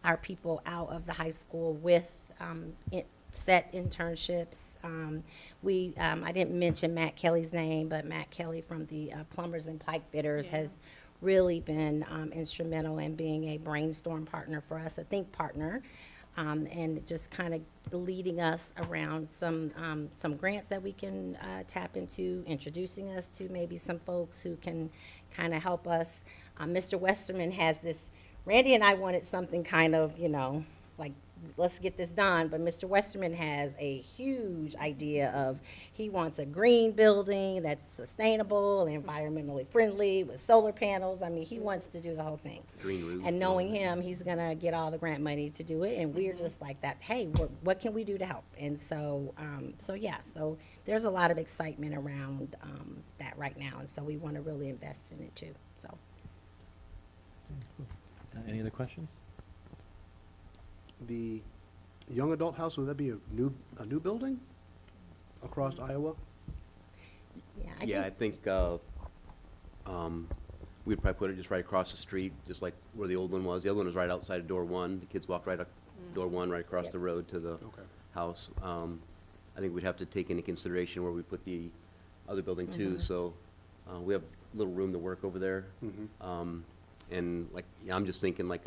our people out of the high school with set internships. I didn't mention Matt Kelly's name, but Matt Kelly from the Plumbers and Pipe Fitters has really been instrumental in being a brainstorm partner for us, a think partner, and just kind of leading us around some grants that we can tap into, introducing us to maybe some folks who can kind of help us. Mr. Westerman has this, Randy and I wanted something kind of, you know, like, let's get this done, but Mr. Westerman has a huge idea of, he wants a green building that's sustainable, environmentally friendly, with solar panels. I mean, he wants to do the whole thing. Green roof. And knowing him, he's gonna get all the grant money to do it, and we're just like that, hey, what can we do to help? And so, so there's a lot of excitement around that right now, and so we wanna really invest in it too, so. Any other questions? The young adult house, would that be a new building across Iowa? Yeah, I think we'd probably put it just right across the street, just like where the old one was. The other one was right outside of door one. The kids walked right up door one, right across the road to the house. I think we'd have to take into consideration where we put the other building too. So we have a little room to work over there. And like, I'm just thinking like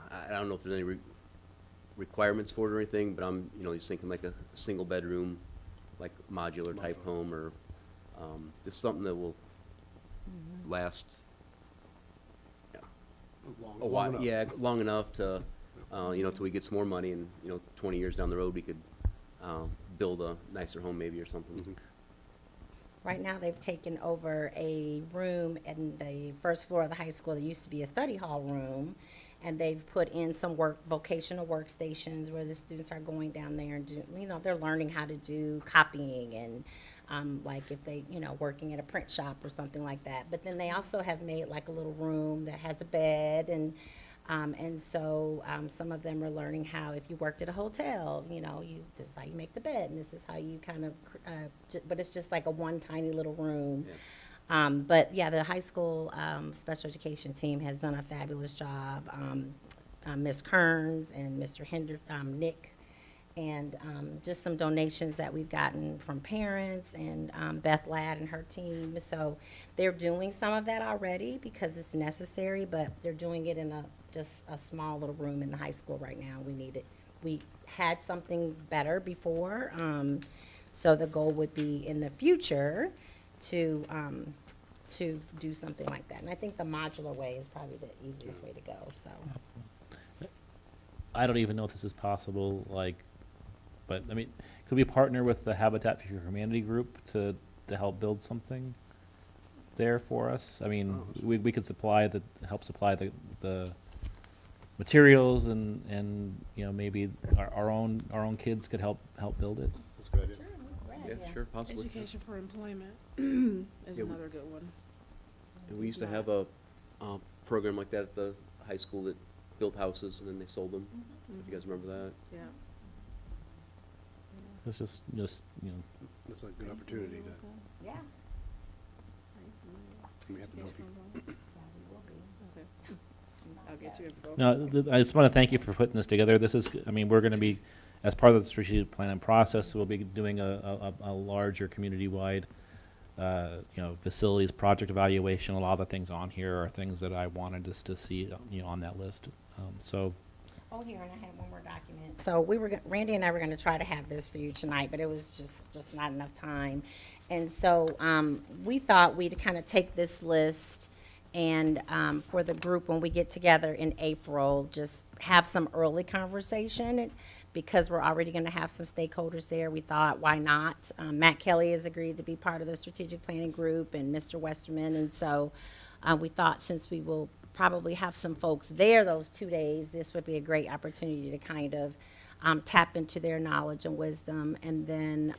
I don't know if there's any requirements for it or anything, but I'm, you know, just thinking like a single bedroom, like modular type home, or just something that will last a while. Yeah, long enough to, you know, till we get some more money, and you know, 20 years down the road, we could build a nicer home maybe or something. Right now, they've taken over a room in the first floor of the high school that used to be a study hall room, and they've put in some vocational workstations where the students are going down there and you know, they're learning how to do copying and like if they, you know, working at a print shop or something like that. But then they also have made like a little room that has a bed, and so some of them are learning how, if you worked at a hotel, you know, this is how you make the bed, and this is how you kind of, but it's just like a one tiny little room. Yeah. But yeah, the high school special education team has done a fabulous job. Ms. Kearns and Mr. Nick, and just some donations that we've gotten from parents, and Beth Ladd and her team. So they're doing some of that already because it's necessary, but they're doing it in just a small little room in the high school right now. We had something better before, so the goal would be in the future to do something like that. And I think the modular way is probably the easiest way to go, so. I don't even know if this is possible, like, but I mean, could we partner with the Habitat for Humanity group to help build something there for us? I mean, we could help supply the materials, and you know, maybe our own kids could help build it. That's a good idea. Yeah. Sure, possibly. Education for employment is another good one. And we used to have a program like that at the high school that built houses and then they sold them. If you guys remember that. Yeah. It's just you know. That's a good opportunity to, Yeah. we have to know people. Okay. I'll get you info. No, I just want to thank you for putting this together. This is, I mean, we're going to be, as part of the strategic planning process, we'll be doing a larger community-wide, you know, facilities project evaluation. A lot of the things on here are things that I wanted us to see, you know, on that list. So Oh, here, and I have one more document. So Randy and I were gonna try to have this for you tonight, but it was just not enough time. And so, we thought we'd kind of take this list and, for the group, when we get together in April, just have some early conversation. And because we're already gonna have some stakeholders there, we thought, why not? Matt Kelly has agreed to be part of the strategic planning group and Mr. Westerman. And so, we thought since we will probably have some folks there those 2 days, this would be a great opportunity to kind of tap into their knowledge and wisdom. And then,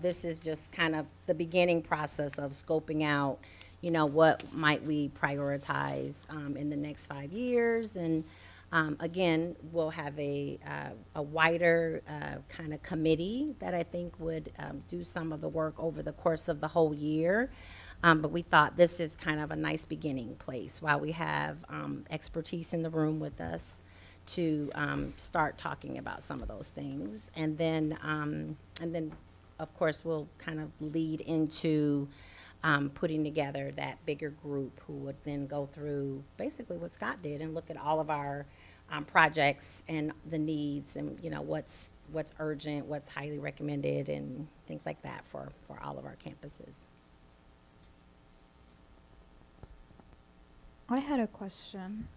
this is just kind of the beginning process of scoping out, what might we prioritize in the next 5 years. And again, we'll have a wider kind of committee that I think would do some of the work over the course of the whole year. But we thought this is kind of a nice beginning place while we have expertise in the room with us to start talking about some of those things. And then, of course, we'll kind of lead into putting together that bigger group who would then go through basically what Scott did and look at all of our projects and the needs and, what's urgent, what's highly recommended, and things like that for all of our campuses. I had a question.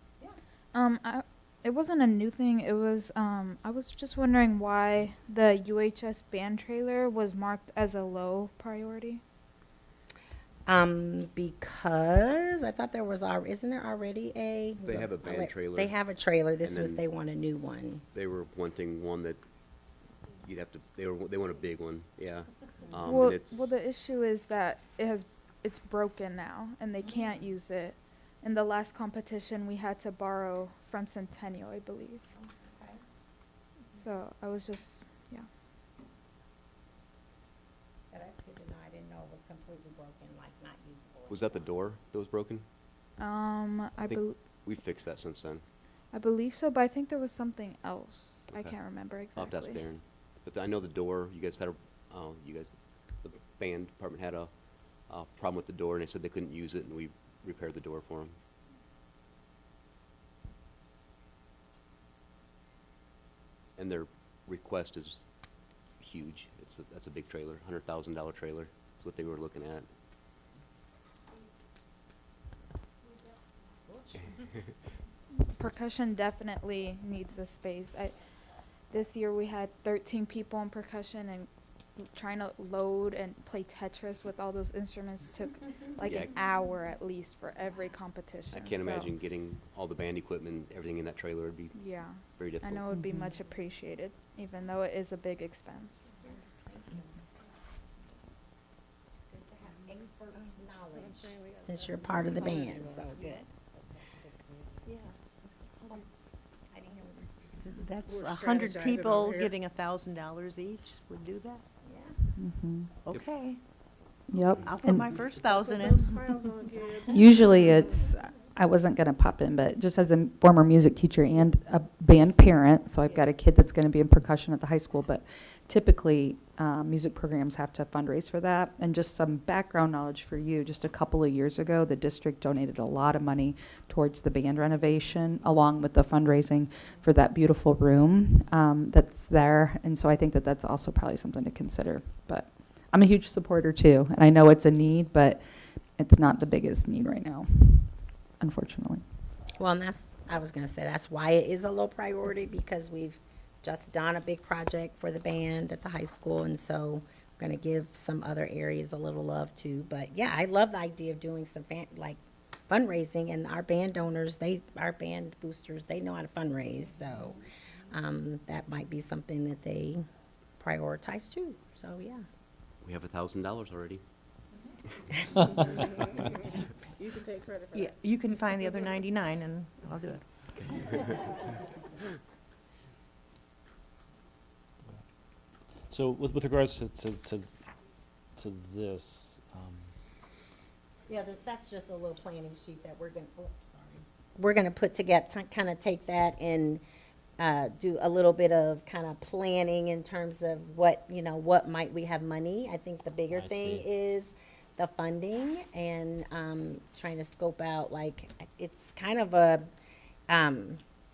It wasn't a new thing. It was, I was just wondering why the UHS band trailer was marked as a low priority. Because I thought there was, isn't there already a? They have a band trailer. They have a trailer. This And was, then- they want a new one. They were wanting one that you'd have to, they want a big one, yeah. And Well, it's- the issue is that it's broken now and they can't use it. In the last competition, we had to borrow from Centennial, I believe. So I was just, yeah. But that's good to know. I didn't know it was completely broken, like not usable. Was that the door that was broken? I think we fixed that since then. believe so, but I think there was something else. I Okay. can't remember I'll have exactly. to ask Darren. But I know the door, you guys had the band department had a problem with the door, and they said they couldn't use it, and we repaired the door for them. And their request is huge. That's a big trailer, $100,000 trailer. That's what they were looking at. Percussion definitely needs the space. This year we had 13 people in percussion, and trying to load and play Tetris with all those instruments took like Yeah. an hour at least for every competition. I can't so, imagine getting all the band equipment, everything in that trailer would be Yeah, very I difficult. know it would be much appreciated, even though it is a big expense. Good to have experts' knowledge, since you're part of the band, so good. Yeah. I didn't hear what That's We're 100 strategizing people over here. giving $1,000 each would do that? Mhm. Okay, Yep. I'll put And my first 1,000 Put those in. smiles on, kids. usually I wasn't going to pop in, but just as a former music teacher and a band parent, so I've got a kid that's going to be in percussion at the high school, but typically music programs have to fundraise for that. And just some background knowledge for you, just a couple of years ago, the district donated a lot of money towards the band renovation, along with the fundraising for that beautiful room that's there. And so I think that that's also probably something to consider. But I'm a huge supporter too, and I know it's a need, but it's not the biggest need right now, unfortunately. Well, and I was gonna say, that's why it is a low priority, because we've just done a big project for the band at the high school, and so we're gonna give some other areas a little love too. But yeah, I love the idea of doing some fundraising, and our band donors, our band boosters, they know how to fundraise, so that might be something that they prioritize too, so yeah. We have $1,000 already. You can take credit for Yeah, that. you can find the other 99 and I'll do it. So with regards to this, Yeah, that's just a little planning sheet that we're gonna put together, kind of take that and do a little bit of kind of planning in terms of what might we have money. I think the bigger I thing see. is the funding and trying to scope out, it's kind of a,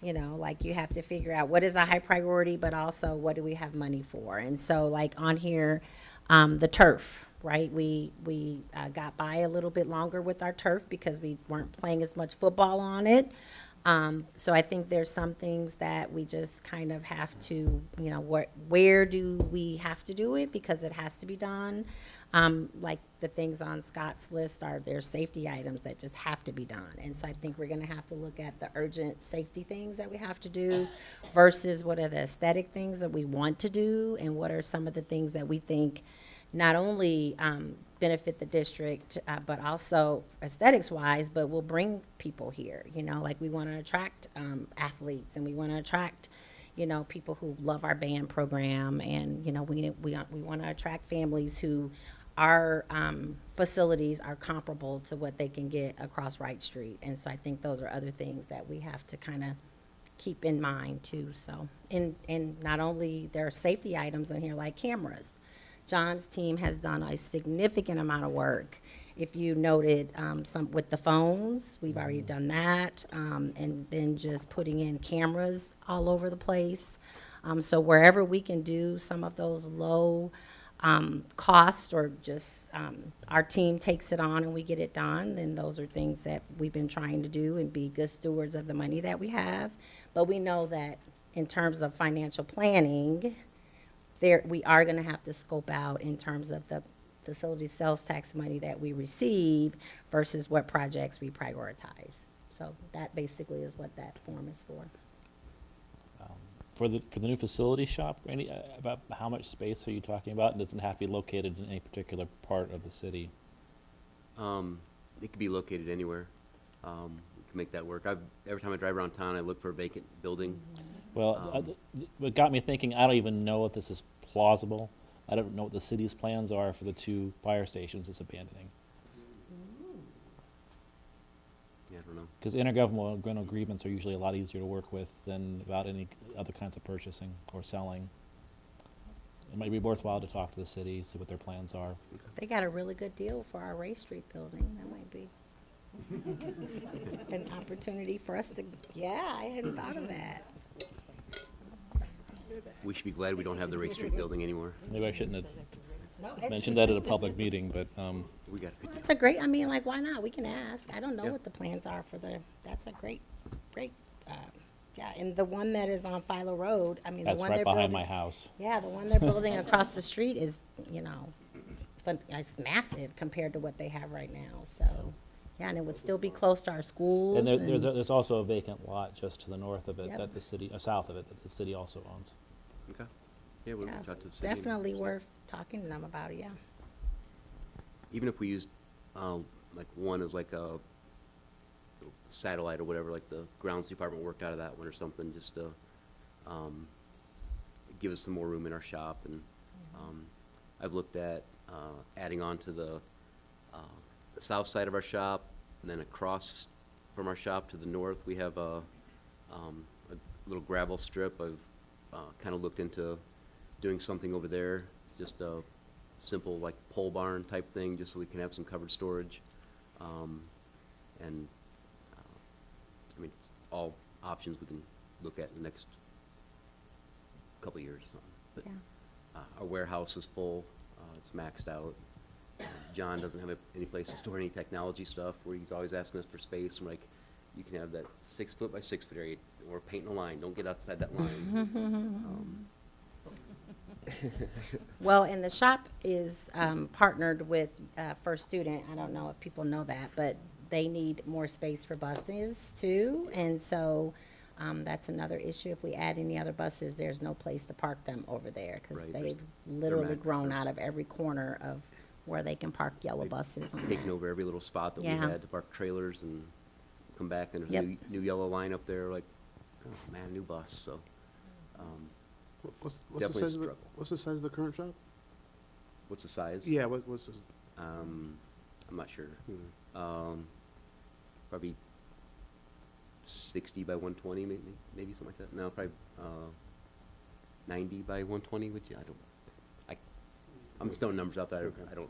You know, like you have to figure out what is a high priority, but also what do we have money for? And so like on here, the turf, right? We got by a little bit longer with our turf because we weren't playing as much football on it. So I think there's some things that we just kind of have to, you know, where do we have to do it because it has to be done. Like the things on Scott's list are there's safety items that just have to be done. And so I think we're gonna have to look at the urgent safety things that we have to do versus what are the aesthetic things that we want to do and what are some of the things that we think not only benefit the district, but also aesthetics-wise, but will bring people here. You know, like we want to attract athletes, and we want to attract, you know, people who love our band program, and you know, we want to attract families who our facilities are comparable to what they can get across Wright Street. And so I think those are other things that we have to kind of keep in mind too. So, and not only there are safety items in here like cameras. John's team has done a significant amount of work. If you noted some with the phones, we've already done that, and then just putting in cameras all over the place. So wherever we can do some of those low costs, or just our team takes it on and we get it done, then those are things that we've been trying to do and be good stewards of the money that we have. But we know that in terms of financial planning, we are going to have to scope out in terms of the facility sales tax money that we receive versus what projects we prioritize. So that basically is what that form is for. For the new facility shop, about how much space are you talking about? It doesn't have to be located in any particular part of the city. It could be located anywhere. We can make that work. Every time I drive around town, I look for a vacant building. Well, what got me thinking, I don't even know if this is plausible. I don't know what the city's plans are for the 2 fire stations it's abandoning. Yeah, I don't know. Because intergovernmental agreements are usually a lot easier to work with than about any other kinds of purchasing or selling. It might be worthwhile to talk to the city, see what their plans are. They got a really good deal for our Ray Street building. That might be an opportunity for us to, yeah, I hadn't thought of that. We should be glad we don't have the Ray Street building anymore. Maybe I shouldn't have mentioned that at a public meeting, but We got a good That's a great, I mean, like, why not? We can ask. I don't know Yeah. what the plans are for that's a great, yeah, and the one that is on Philo Road, I mean, the that's one right they're behind building. my house. Yeah, the one they're building across the street is, you know, it's massive compared to what they have right now, so. Yeah, and it would still be close to our schools. And there's also a vacant lot just to the north of it Yep. that the city, south of it, that the city also owns. Okay. Yeah, we'll Yeah, reach out to the city. and definitely see. worth talking to them about it, yeah. Even if we used, like one as like a satellite or whatever, like the grounds department worked out of that one or something, just to give us some more room in our shop. And I've looked at adding on to the south side of our shop, and then across from our shop to the north, we have a little gravel strip. I've kind of looked into doing something over there, just a simple like pole barn type thing, just so we can have some covered storage. And I mean, it's all options we can look at in the next couple of years or something. But Yeah. our warehouse is full, it's maxed out. John doesn't have any place to store any technology stuff, where he's always asking us for space. I'm like, you can have that 6 foot by 6 foot area. We're painting a line. Don't get outside that line. Well, and the shop is partnered with First Student. I don't know if people know that, but they need more space for buses too. And so that's another issue. If we add any other buses, there's no place to park them over there, because Right, they've they're literally maxed grown out. out of every corner of where they can park yellow buses on Taking that. over every little spot that Yeah. we had to park trailers, and come back and there's Yep. a new yellow line up there, like, oh man, new bus, so. What's the Definitely size of the, struggle. what's the size of the current shop? What's the size? Yeah, what's the, I'm not sure. Probably 60 by 120, maybe something like that. No, probably 90 by 120, which I'm just throwing numbers out there. Okay. I don't.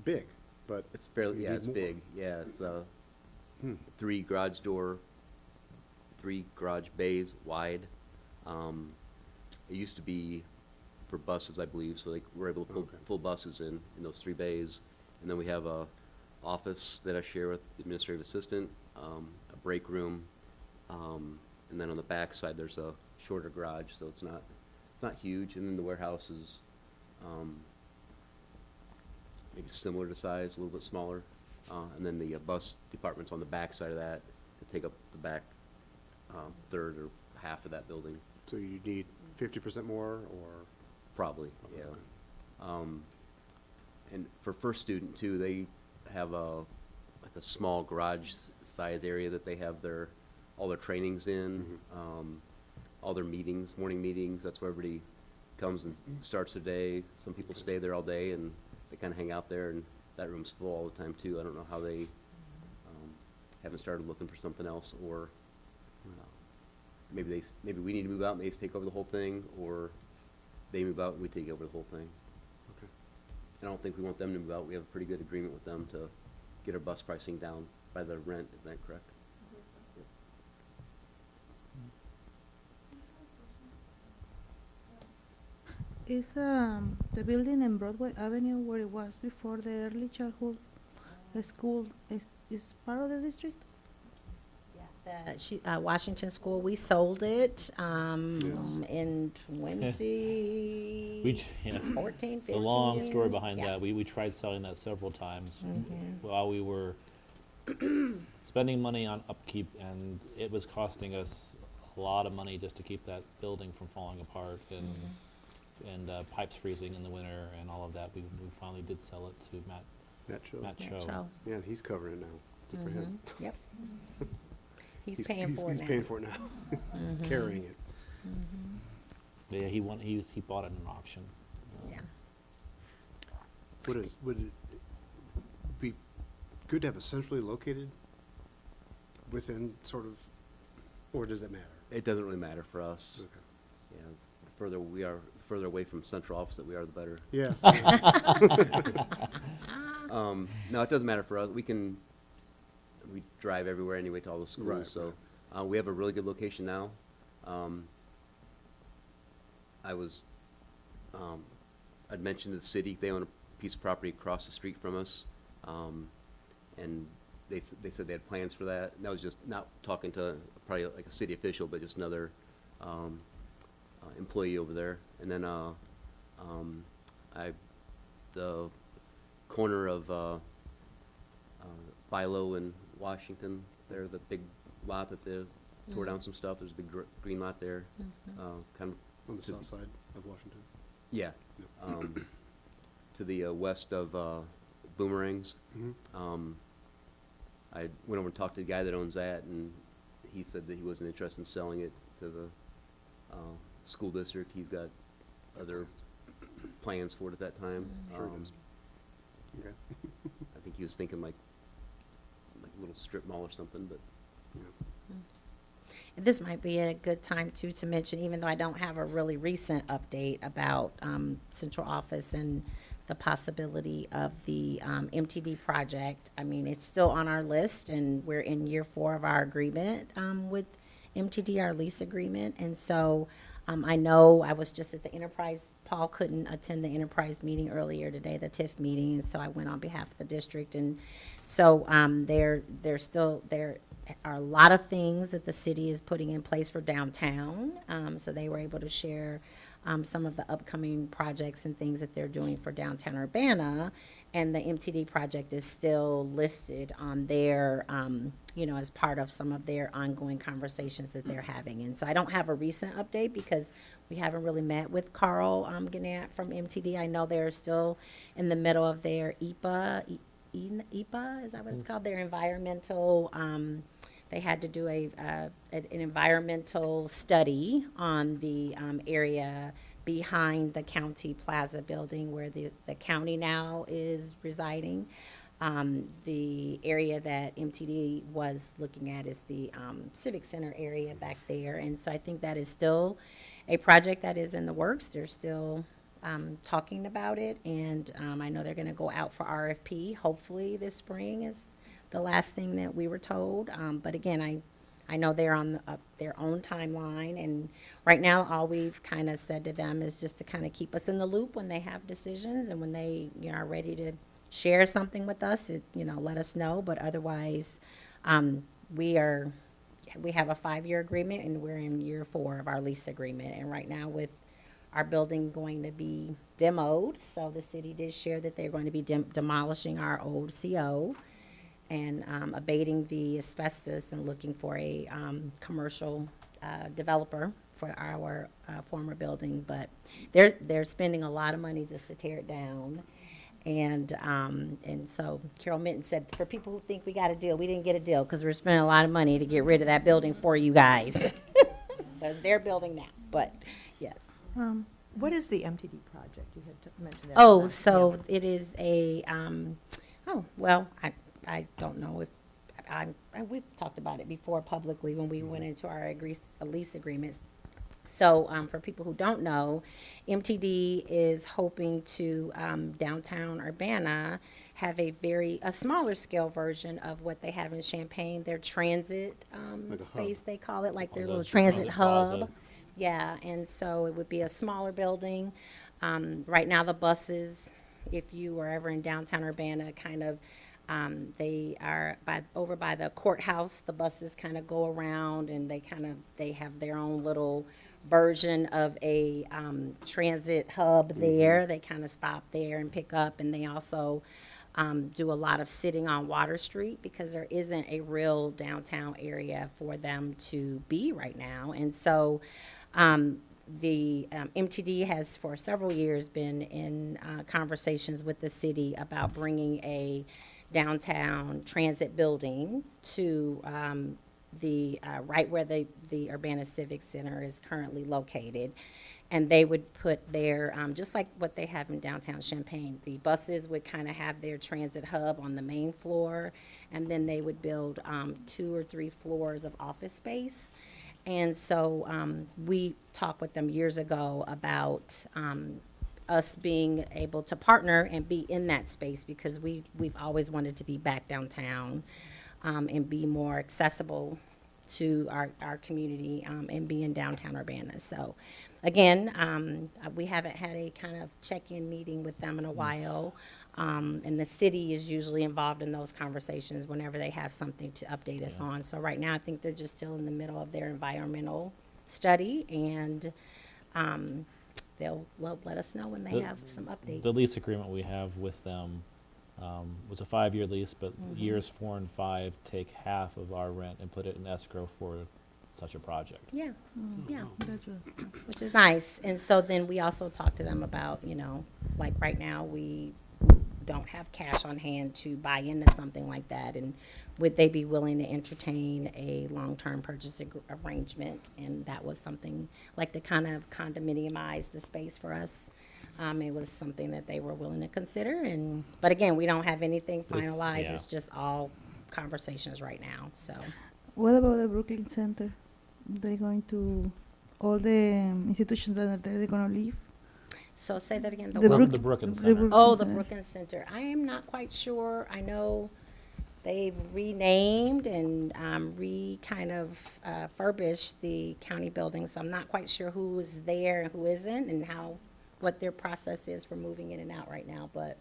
big, but It's fairly, You yeah, need it's more. big. Yeah, it's 3 3 garage door, 3 garage bays wide. It used to be for buses, I believe, so we're able to put Okay. full buses in those 3 bays. And then we have a office that I share with the administrative assistant, a break room, and then on the back side, there's a shorter garage, so it's not huge. And then the warehouse is maybe similar to size, a little bit smaller. And then the bus department's on the back side of that to take up the back third or half of that building. So you need 50% more, or? Probably, yeah. And for first student too, they have like a small garage size area that they have all their trainings in, all their meetings, morning meetings. That's where everybody comes and starts their day. Some people stay there all day and they kind of hang out there, and that room's full all the time too. I don't know how they haven't started looking for something else, or maybe we need to move out and they just take over the whole thing, or they move out and we take over the whole thing. Okay. I don't think we want them to move out. We have a pretty good agreement with them to get our bus pricing down by the rent. Is that correct? Is the building in Broadway Avenue where it was before the early childhood school is part of the district? Washington School, we sold it in 2014, 15. It's a long story behind Yeah. that. We tried selling that several times Mhm. while we were spending money on upkeep, and it was costing us a lot of money just to keep that building from falling apart and pipes freezing in the winter and all of that. We finally did sell it to Matt Cho. Cho. Yeah, and he's covering it now. Good for him. Yep. He's paying for it now. He's paying for it now, carrying it. Yeah, he bought it in an auction. Yeah. Would it be good to have it centrally located within sort of, or does that matter? It doesn't really matter for us. Okay. Yeah, the further away from central office that we are, the better. Yeah. No, it doesn't matter for us. We drive everywhere anyway to all the schools, Right, so we have a really good location now. I'd mentioned to the city, they own a piece of property across the street from us, and they said they had plans for that. And that was just not talking to probably like a city official, but just another employee over there. And then the corner of Philo and Washington, there, the big lot that they tore down some stuff. There's a big green lot there, kind of On the south side of Washington. yeah, to the west of Boomerangs. I went over and talked to the guy that owns that, and he said that he wasn't interested in selling it to the school district. He's got other plans for it at that time. Sure he does. Okay. I think he was thinking like a little strip mall or something, but This might be a good time too to mention, even though I don't have a really recent update about central office and the possibility of the MTD project. I mean, it's still on our list, and we're in year 4 of our agreement with MTD, our lease agreement. And so I know I was just at the Enterprise. Paul couldn't attend the Enterprise meeting earlier today, the TIF meeting, and so I went on behalf of the district. And so there are a lot of things that the city is putting in place for downtown. So they were able to share some of the upcoming projects and things that they're doing for downtown Urbana. And the MTD project is still listed on their, as part of some of their ongoing conversations that they're having. And so I don't have a recent update because we haven't really met with Carl Gannett from MTD. I know they're still in the middle of their EPA, is that what it's called? Their environmental, they had to do an environmental study on the area behind the county plaza building where the county now is residing. The area that MTD was looking at is the Civic Center area back there. And so I think that is still a project that is in the works. They're still talking about it. And I know they're going to go out for RFP. Hopefully this spring is the last thing that we were told. But again, I know they're on their own timeline, and right now, all we've kind of said to them is just to kind of keep us in the loop when they have decisions, and when they, are ready to share something with us, let us know. But otherwise, we have a 5-year agreement, and we're in year 4 of our lease agreement. And right now, with our building going to be demoed, so the city did share that they're going to be demolishing our old CO and abating the asbestos and looking for a commercial developer for our former building. But they're spending a lot of money just to tear it down. And so Carol Minton said, for people who think we got a deal, we didn't get a deal because we're spending a lot of money to get rid of that building for you guys. So it's their building now, but yes. What is the MTD project? You had mentioned that. Oh, last- so yeah. it is a, well, I don't know if, we've talked about it before publicly when we went into our lease agreements. So, for people who don't know, MTD is hoping to, downtown Urbana, have a smaller scale version of what they have in Champaign, their transit, Like a hub. space, they call it, like their Oh, little the transit transit plaza. hub. Yeah, and so it would be a smaller building. Right now, the buses, if you were ever in downtown Urbana, kind of, they are over by the courthouse. The buses kind of go around, and they have their own little version of a transit hub there. They kind of stop there and pick up, and they also do a lot of sitting on Water Street because there isn't a real downtown area for them to be right now. And so the MTD has for several years been in conversations with the city about bringing a downtown transit building to right where the Urbana Civic Center is currently located. And they would put their, just like what they have in downtown Champaign, the buses would kind of have their transit hub on the main floor, and then they would build 2 or 3 floors of office space. And so we talked with them years ago about us being able to partner and be in that space because we've always wanted to be back downtown and be more accessible to our community and be in downtown Urbana. So again, we haven't had a kind of check-in meeting with them in a while. And the city is usually involved in those conversations whenever they have something to update us on. So right now, I think they're just still in the middle of their environmental study, and they'll let us know when they have some updates. The lease agreement we have with them was a 5-year lease, but years 4 and 5 take half of our rent and put it in escrow for such a project. Yeah, yeah, That's right. which is nice. And so then we also talked to them about, like right now, we don't have cash on hand to buy into something like that, and would they be willing to entertain a long-term purchase arrangement? And that was something like to kind of condominiumize the space for us. It was something that they were willing to consider, but again, we don't have anything finalized. yeah. It's just all conversations right now. So What about the Brooklyn Center? They're going to, all the institutions that are there, they're going to leave? say that again. The what? Brook- The Brookins the Center. Brook- Oh, the Center. Brookins Center. I am not quite sure. I know they've renamed and kind of furbished the county building, so I'm not quite sure who is there and who isn't, and what their process is for moving in and out right now. But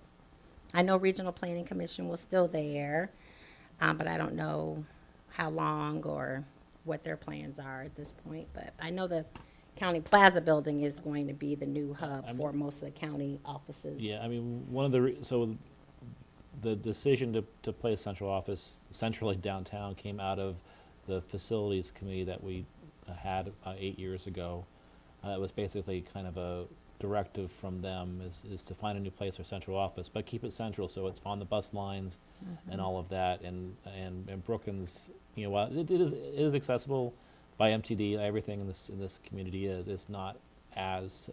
I know Regional Planning Commission was still there, but I don't know how long or what their plans are at this point. But I know the County Plaza building is going to be the new hub for most of the county offices. Yeah, I mean, one of so the decision to place central office centrally downtown came out of the facilities committee that we had 8 years ago. It was basically kind of a directive from them is to find a new place for central office, but keep it central so it's on the bus lines and all of that. And Brookins, while it is accessible by MTD, everything in this community is. It's not as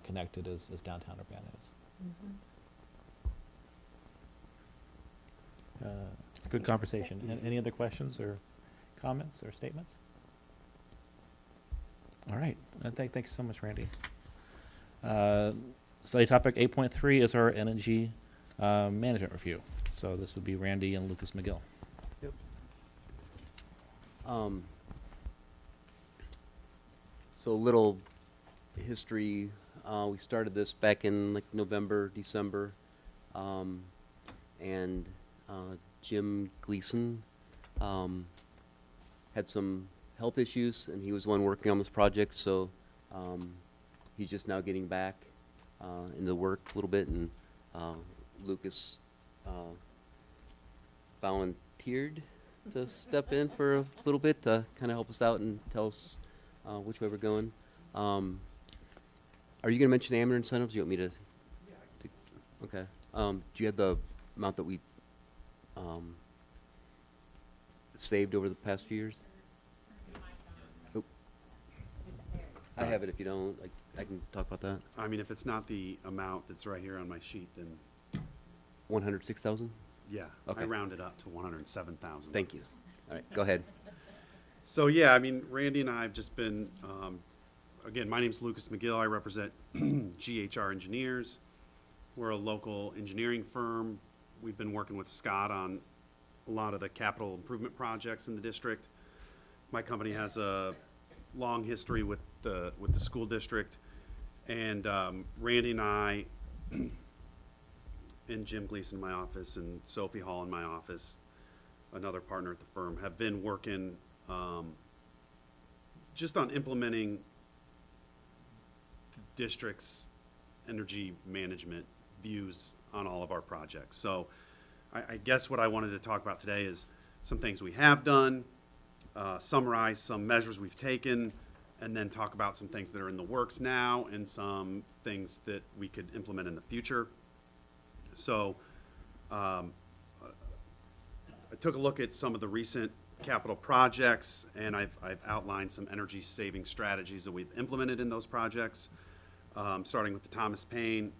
connected as downtown Urbana is. It's a good conversation. Any other questions or comments or statements? All right. Thank you so much, Randy. Study topic 8.3 is our energy management review. So this would be Randy and Lucas McGill. Um, so a little history. We started this back in like November, December, and Jim Gleason had some health issues, and he was the one working on this project. So he's just now getting back into work a little bit, and Lucas volunteered to step in for a little bit to kind of help us out and tell us which way we're going. Are you going to mention Ameren incentives? Do you want me to? Okay. Do you have the amount that we saved over the past few years? Oop. I have it if you don't. I can talk about that. I mean, if it's not the amount that's right here on my sheet, then 106,000? yeah, Okay. I rounded up to 107,000. Thank you. All right, go ahead. So yeah, I mean, Randy and I have just been, again, my name's Lucas McGill. I represent GHR Engineers. We're a local engineering firm. We've been working with Scott on a lot of the capital improvement projects in the district. My company has a long history with the school district, and Randy and I, and Jim Gleason in my office, and Sophie Hall in my office, another partner at the firm, have been working just on implementing the district's energy management views on all of our projects. So I guess what I wanted to talk about today is some things we have done, summarize some measures we've taken, and then talk about some things that are in the works now and some things that we could implement in the future. So I took a look at some of the recent capital projects, and I've outlined some energy saving strategies that we've implemented in those projects, starting with the Thomas Paine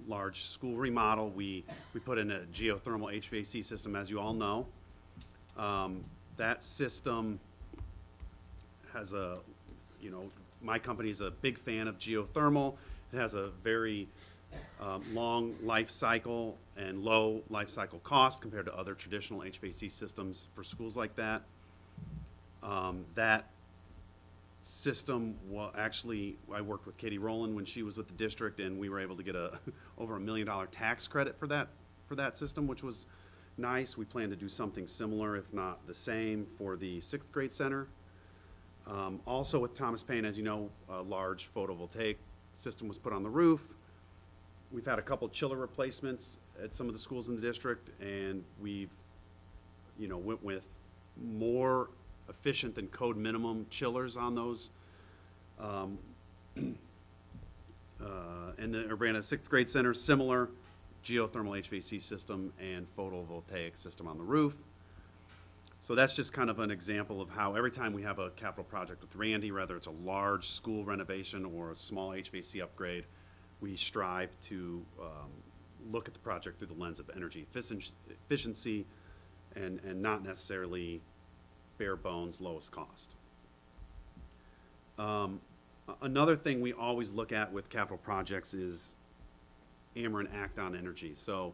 large school remodel. We put in a geothermal HVAC system, as you all know. That system has a, my company is a big fan of geothermal. It has a very long life cycle and low life cycle cost compared to other traditional HVAC systems for schools like that. That system, actually, I worked with Katie Rowland when she was with the district, and we were able to get over $1 million tax credit for that system, which was nice. We plan to do something similar, if not the same, for the 6th grade center. Also with Thomas Paine, as you know, a large photovoltaic system was put on the roof. We've had a couple chiller replacements at some of the schools in the district, and we've, went with more efficient than code minimum chillers on those. In the Urbana 6th grade center, similar geothermal HVAC system and photovoltaic system on the roof. So that's just kind of an example of how every time we have a capital project with Randy, whether it's a large school renovation or a small HVAC upgrade, we strive to look at the project through the lens of energy efficiency and not necessarily bare bones lowest cost. Another thing we always look at with capital projects is Ameren Act on Energy. So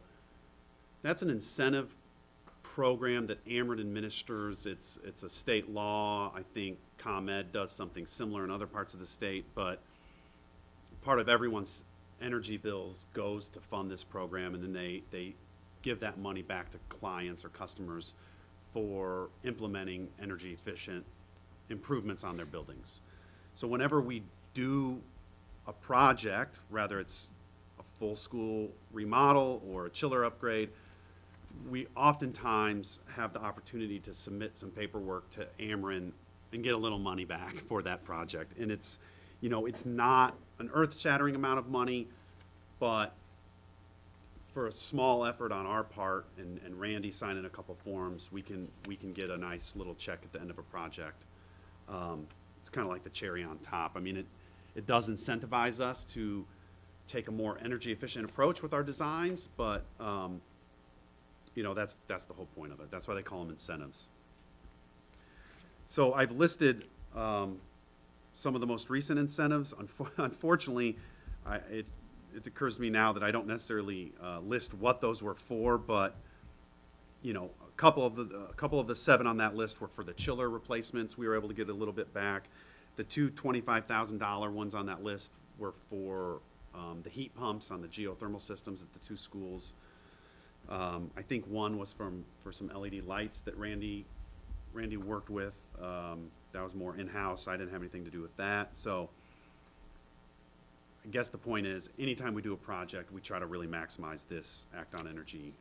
that's an incentive program that Ameren administers. It's a state law. I think ComEd does something similar in other parts of the state, but part of everyone's energy bills goes to fund this program, and then they give that money back to clients or customers for implementing energy efficient improvements on their buildings. So whenever we do a project, whether it's a full school remodel or a chiller upgrade, we oftentimes have the opportunity to submit some paperwork to Ameren and get a little money back for that project. And it's, it's not an earth-shattering amount of money, but for a small effort on our part, and Randy signing a couple forms, we can get a nice little check at the end of a project. It's kind of like the cherry on top. I mean, it does incentivize us to take a more energy efficient approach with our designs, but that's the whole point of it. That's why they call them incentives. So I've listed some of the most recent incentives. Unfortunately, it occurs to me now that I don't necessarily list what those were for, but you know, a couple of the 7 on that list were for the chiller replacements. We were able to get a little bit back. The two $25,000 ones on that list were for the heat pumps on the geothermal systems at the 2 schools. I think one was for some LED lights that Randy worked with. That was more in-house. I didn't have anything to do with that. So I guess the point is, anytime we do a project, we try to really maximize this Act on Energy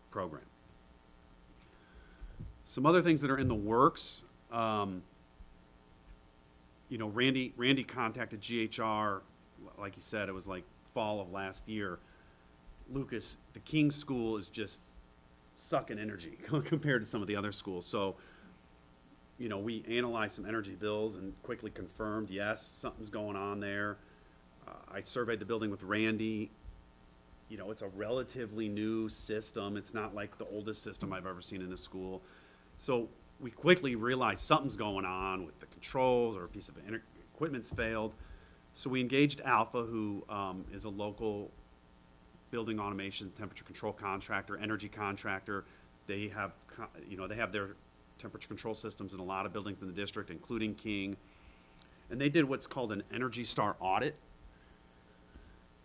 program. Some other things that are in the works. You know, Randy contacted GHR, like he said, it was like fall of last year. Lucas, the King School is just sucking energy compared to some of the other schools. So, you know, we analyzed some energy bills and quickly confirmed, yes, something's going on there. I surveyed the building with Randy. You know, it's a relatively new system. It's not like the oldest system I've ever seen in a school. So we quickly realized something's going on with the controls, or a piece of equipment's failed. So we engaged Alpha, who is a local building automation, temperature control contractor, energy contractor. They have, you know, they have their temperature control systems in a lot of buildings in the district, including King. And they did what's called an Energy Star audit.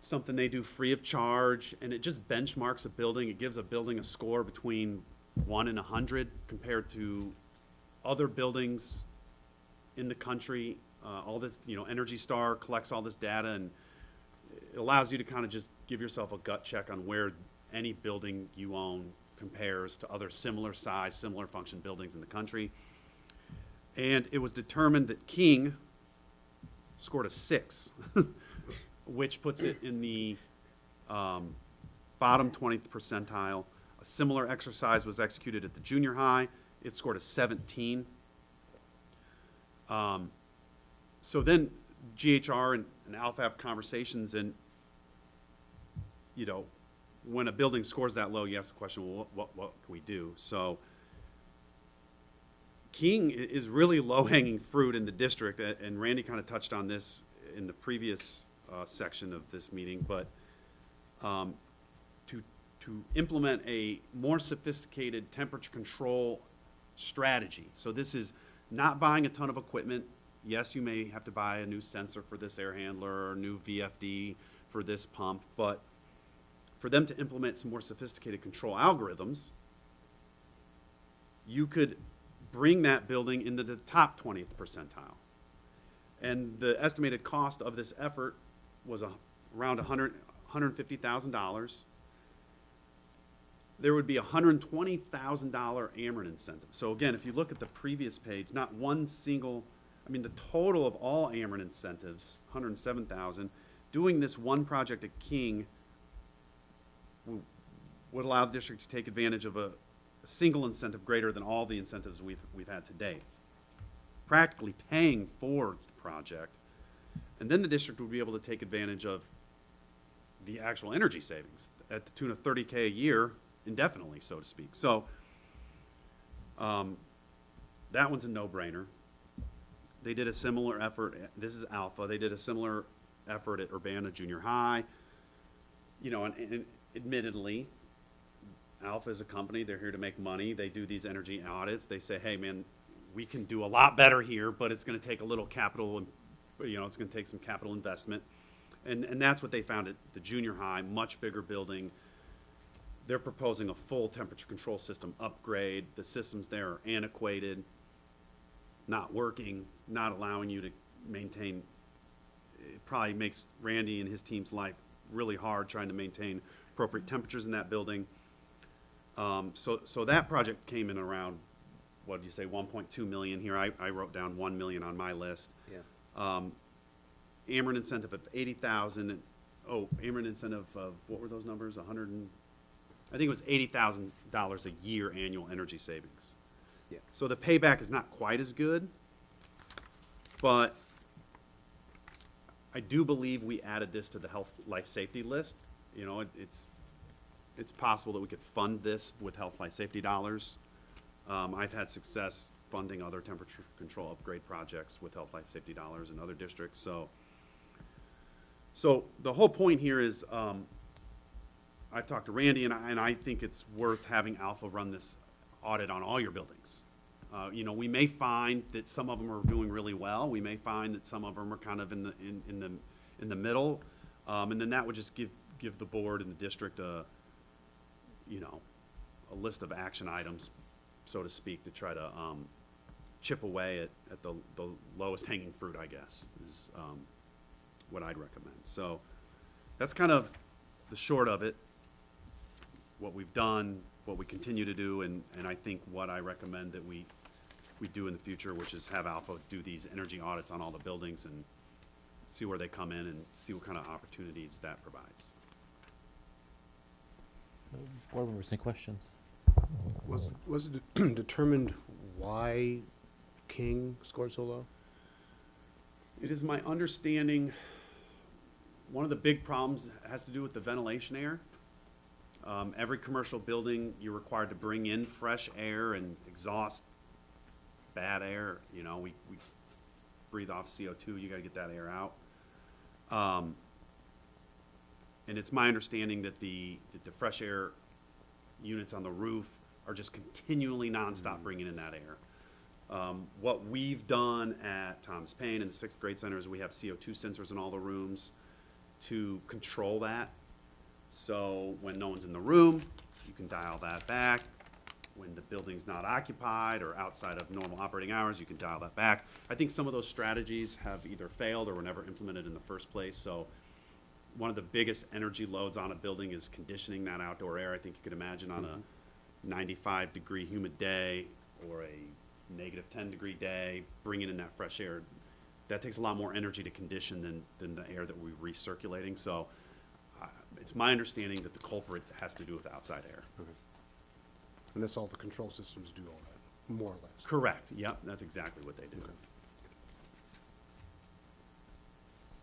Something they do free of charge, and it just benchmarks a building. It gives a building a score between 1 and 100 compared to other buildings in the country. All this, you know, Energy Star collects all this data, and it allows you to kind of just give yourself a gut check on where any building you own compares to other similar size, similar function buildings in the country. And it was determined that King scored a 6, which puts it in the bottom 20th percentile. A similar exercise was executed at the junior high. It scored a 17. So then GHR and Alpha have conversations, and, you know, when a building scores that low, you ask the question, well, what can we do? So King is really low-hanging fruit in the district, and Randy kind of touched on this in the previous section of this meeting, but to implement a more sophisticated temperature control strategy. So this is not buying a ton of equipment. Yes, you may have to buy a new sensor for this air handler or new VFD for this pump, but for them to implement some more sophisticated control algorithms, you could bring that building into the top 20th percentile. And the estimated cost of this effort was around $150,000. There would be a $120,000 Ameren incentive. So again, if you look at the previous page, not one single, I mean, the total of all Ameren incentives, $107,000. Doing this one project at King would allow the district to take advantage of a single incentive greater than all the incentives we've had to date, practically paying for the project. And then the district would be able to take advantage of the actual energy savings at the tune of $30K a year, indefinitely, so to speak. So that one's a no-brainer. They did a similar effort. This is Alpha. They did a similar effort at Urbana Junior High. You know, and admittedly, Alpha is a company. They're here to make money. They do these energy audits. They say, hey, man, we can do a lot better here, but it's going to take a little capital, and you know, it's going to take some capital investment. And that's what they found at the junior high, much bigger building. They're proposing a full temperature control system upgrade. The systems there are antiquated, not working, not allowing you to maintain. It probably makes Randy and his team's life really hard trying to maintain appropriate temperatures in that building. So that project came in around, what did you say, 1.2 million here. I wrote down 1 million on my list. Yeah. Ameren incentive of 80,000. Ameren incentive of, what were those numbers? I think it was $80,000 a year annual energy savings. Yeah. So the payback is not quite as good, but I do believe we added this to the health, life, safety list. You know, it's possible that we could fund this with health, life, safety dollars. I've had success funding other temperature control upgrade projects with health, life, safety dollars in other districts. So the whole point here is I've talked to Randy, and I think it's worth having Alpha run this audit on all your buildings. You know, we may find that some of them are doing really well. We may find that some of them are kind of in the middle, and then that would just give the board and the district a list of action items, so to speak, to try to chip away at the lowest hanging fruit, I guess, is what I'd recommend. So that's kind of the short of it, what we've done, what we continue to do, and I think what I recommend that we do in the future, which is have Alpha do these energy audits on all the buildings and see where they come in and see what kind of opportunities that provides. Board members, any questions? Was it determined why King scored so low? It is my understanding, one of the big problems has to do with the ventilation air. Every commercial building, you're required to bring in fresh air and exhaust bad air. You know, we breathe off CO2, you gotta get that air out. And it's my understanding that the fresh air units on the roof are just continually nonstop bringing in that air. What we've done at Thomas Paine and the 6th grade center is we have CO2 sensors in all the rooms to control that. So when no one's in the room, you can dial that back. When the building's not occupied or outside of normal operating hours, you can dial that back. I think some of those strategies have either failed or were never implemented in the first place. So one of the biggest energy loads on a building is conditioning that outdoor air. I think you could imagine on a 95-degree humid day or a -10-degree day, bringing in that fresh air. That takes a lot more energy to condition than the air that we're recirculating. So it's my understanding that the culprit has to do with outside air. Okay. And that's all the control systems do all that, more or less? Correct. Yep, that's exactly what they do.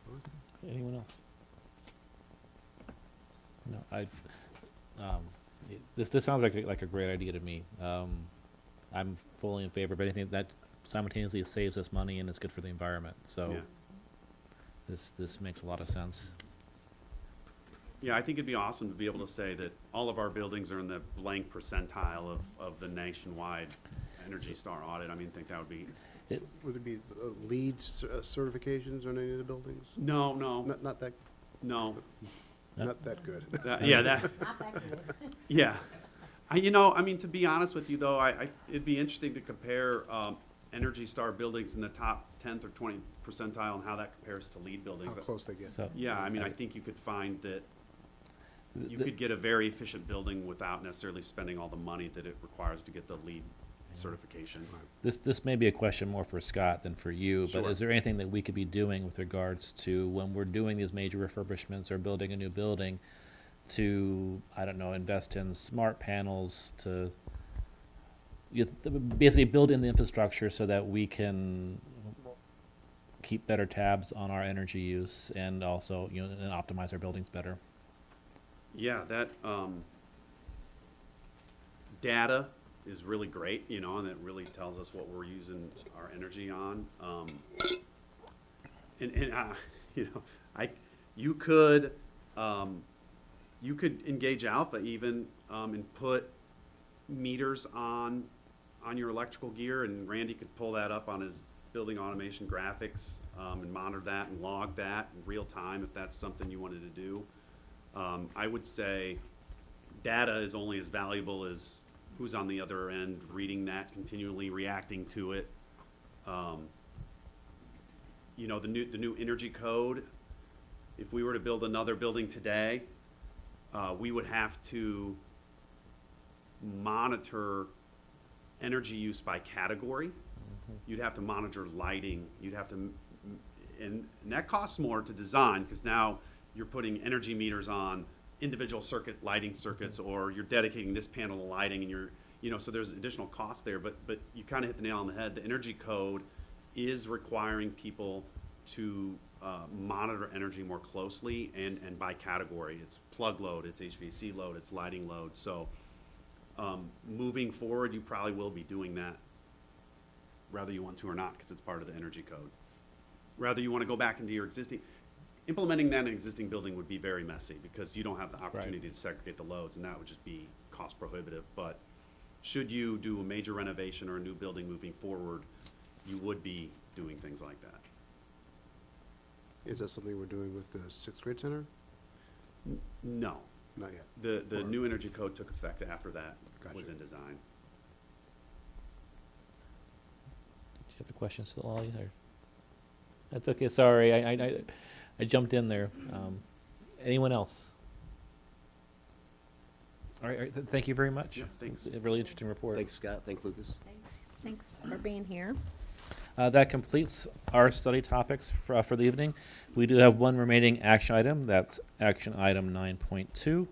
Okay. Anyone else? No, this sounds like a great idea to me. I'm fully in favor of anything that simultaneously saves us money and it's good for the environment. So Yeah. this makes a lot of sense. Yeah, I think it'd be awesome to be able to say that all of our buildings are in the blank percentile of the nationwide Energy Star audit. I mean, I think that would be. Would it be LEED certifications on any of the buildings? No. Not that, No. not that good. Yeah, that. Not that good. Yeah. To be honest with you, though, it'd be interesting to compare Energy Star buildings in the top 10th or 20th percentile and how that compares to LEED buildings. How close they get. So Yeah, I think you could find that you could get a very efficient building without necessarily spending all the money that it requires to get the LEED certification. This may be a question more for Scott than for you, but Sure. is there anything that we could be doing with regards to when we're doing these major refurbishments or building a new building to, I don't know, invest in smart panels to basically build in the infrastructure so that we can keep better tabs on our energy use and also, and optimize our buildings better? Yeah, that data is really great, and it really tells us what we're using our energy on. You could engage Alpha even and put meters on your electrical gear, and Randy could pull that up on his building automation graphics and monitor that and log that in real time if that's something you wanted to do. I would say data is only as valuable as who's on the other end reading that, continually reacting to it. The new energy code, if we were to build another building today, we would have to monitor energy use by category. You'd have to monitor lighting. You'd have to, and that costs more to design because now you're putting energy meters on individual lighting circuits, or you're dedicating this panel to lighting, and so there's additional cost there. But you kind of hit the nail on the head. The energy code is requiring people to monitor energy more closely and by category. It's plug load, it's HVAC load, it's lighting load. So moving forward, you probably will be doing that, whether you want to or not, because it's part of the energy code. Rather you want to go back into your existing, implementing that in an existing building would be very messy because you don't have the opportunity to segregate the loads, and that would just be cost prohibitive. But should you do a major renovation or a new building moving forward, you would be doing things like that. Is that something we're doing with the sixth grade center? No. Not yet. The Or- new energy code took effect after that was Gotcha. in design. Do you have a question still, Ollie? Or? That's okay. Sorry, I jumped in there. Anyone else? All right. Thank you very much. Yeah, thanks. A really interesting report. Thanks, Scott. Thanks, Lucas. Thanks for being here. That completes our study topics for the evening. We do have one remaining action item. That's action item 9.2,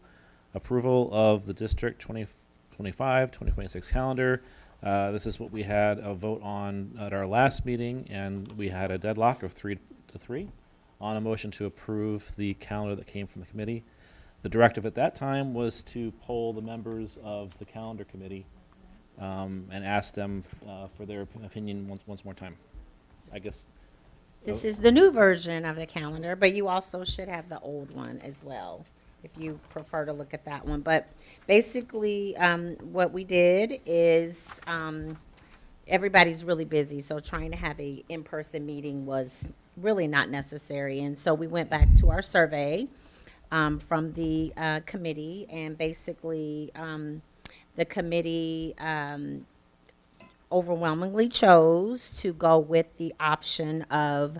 approval of the District 2025-2026 calendar. This is what we had a vote on at our last meeting, and we had a deadlock of 3-3 on a motion to approve the calendar that came from the committee. The directive at that time was to poll the members of the calendar committee and ask them for their opinion once more time. I guess. This is the new version of the calendar, but you also should have the old one as well, if you prefer to look at that one. But basically, what we did is, everybody's really busy, so trying to have a in-person meeting was really not necessary. And so we went back to our survey from the committee, and basically, the committee overwhelmingly chose to go with the option of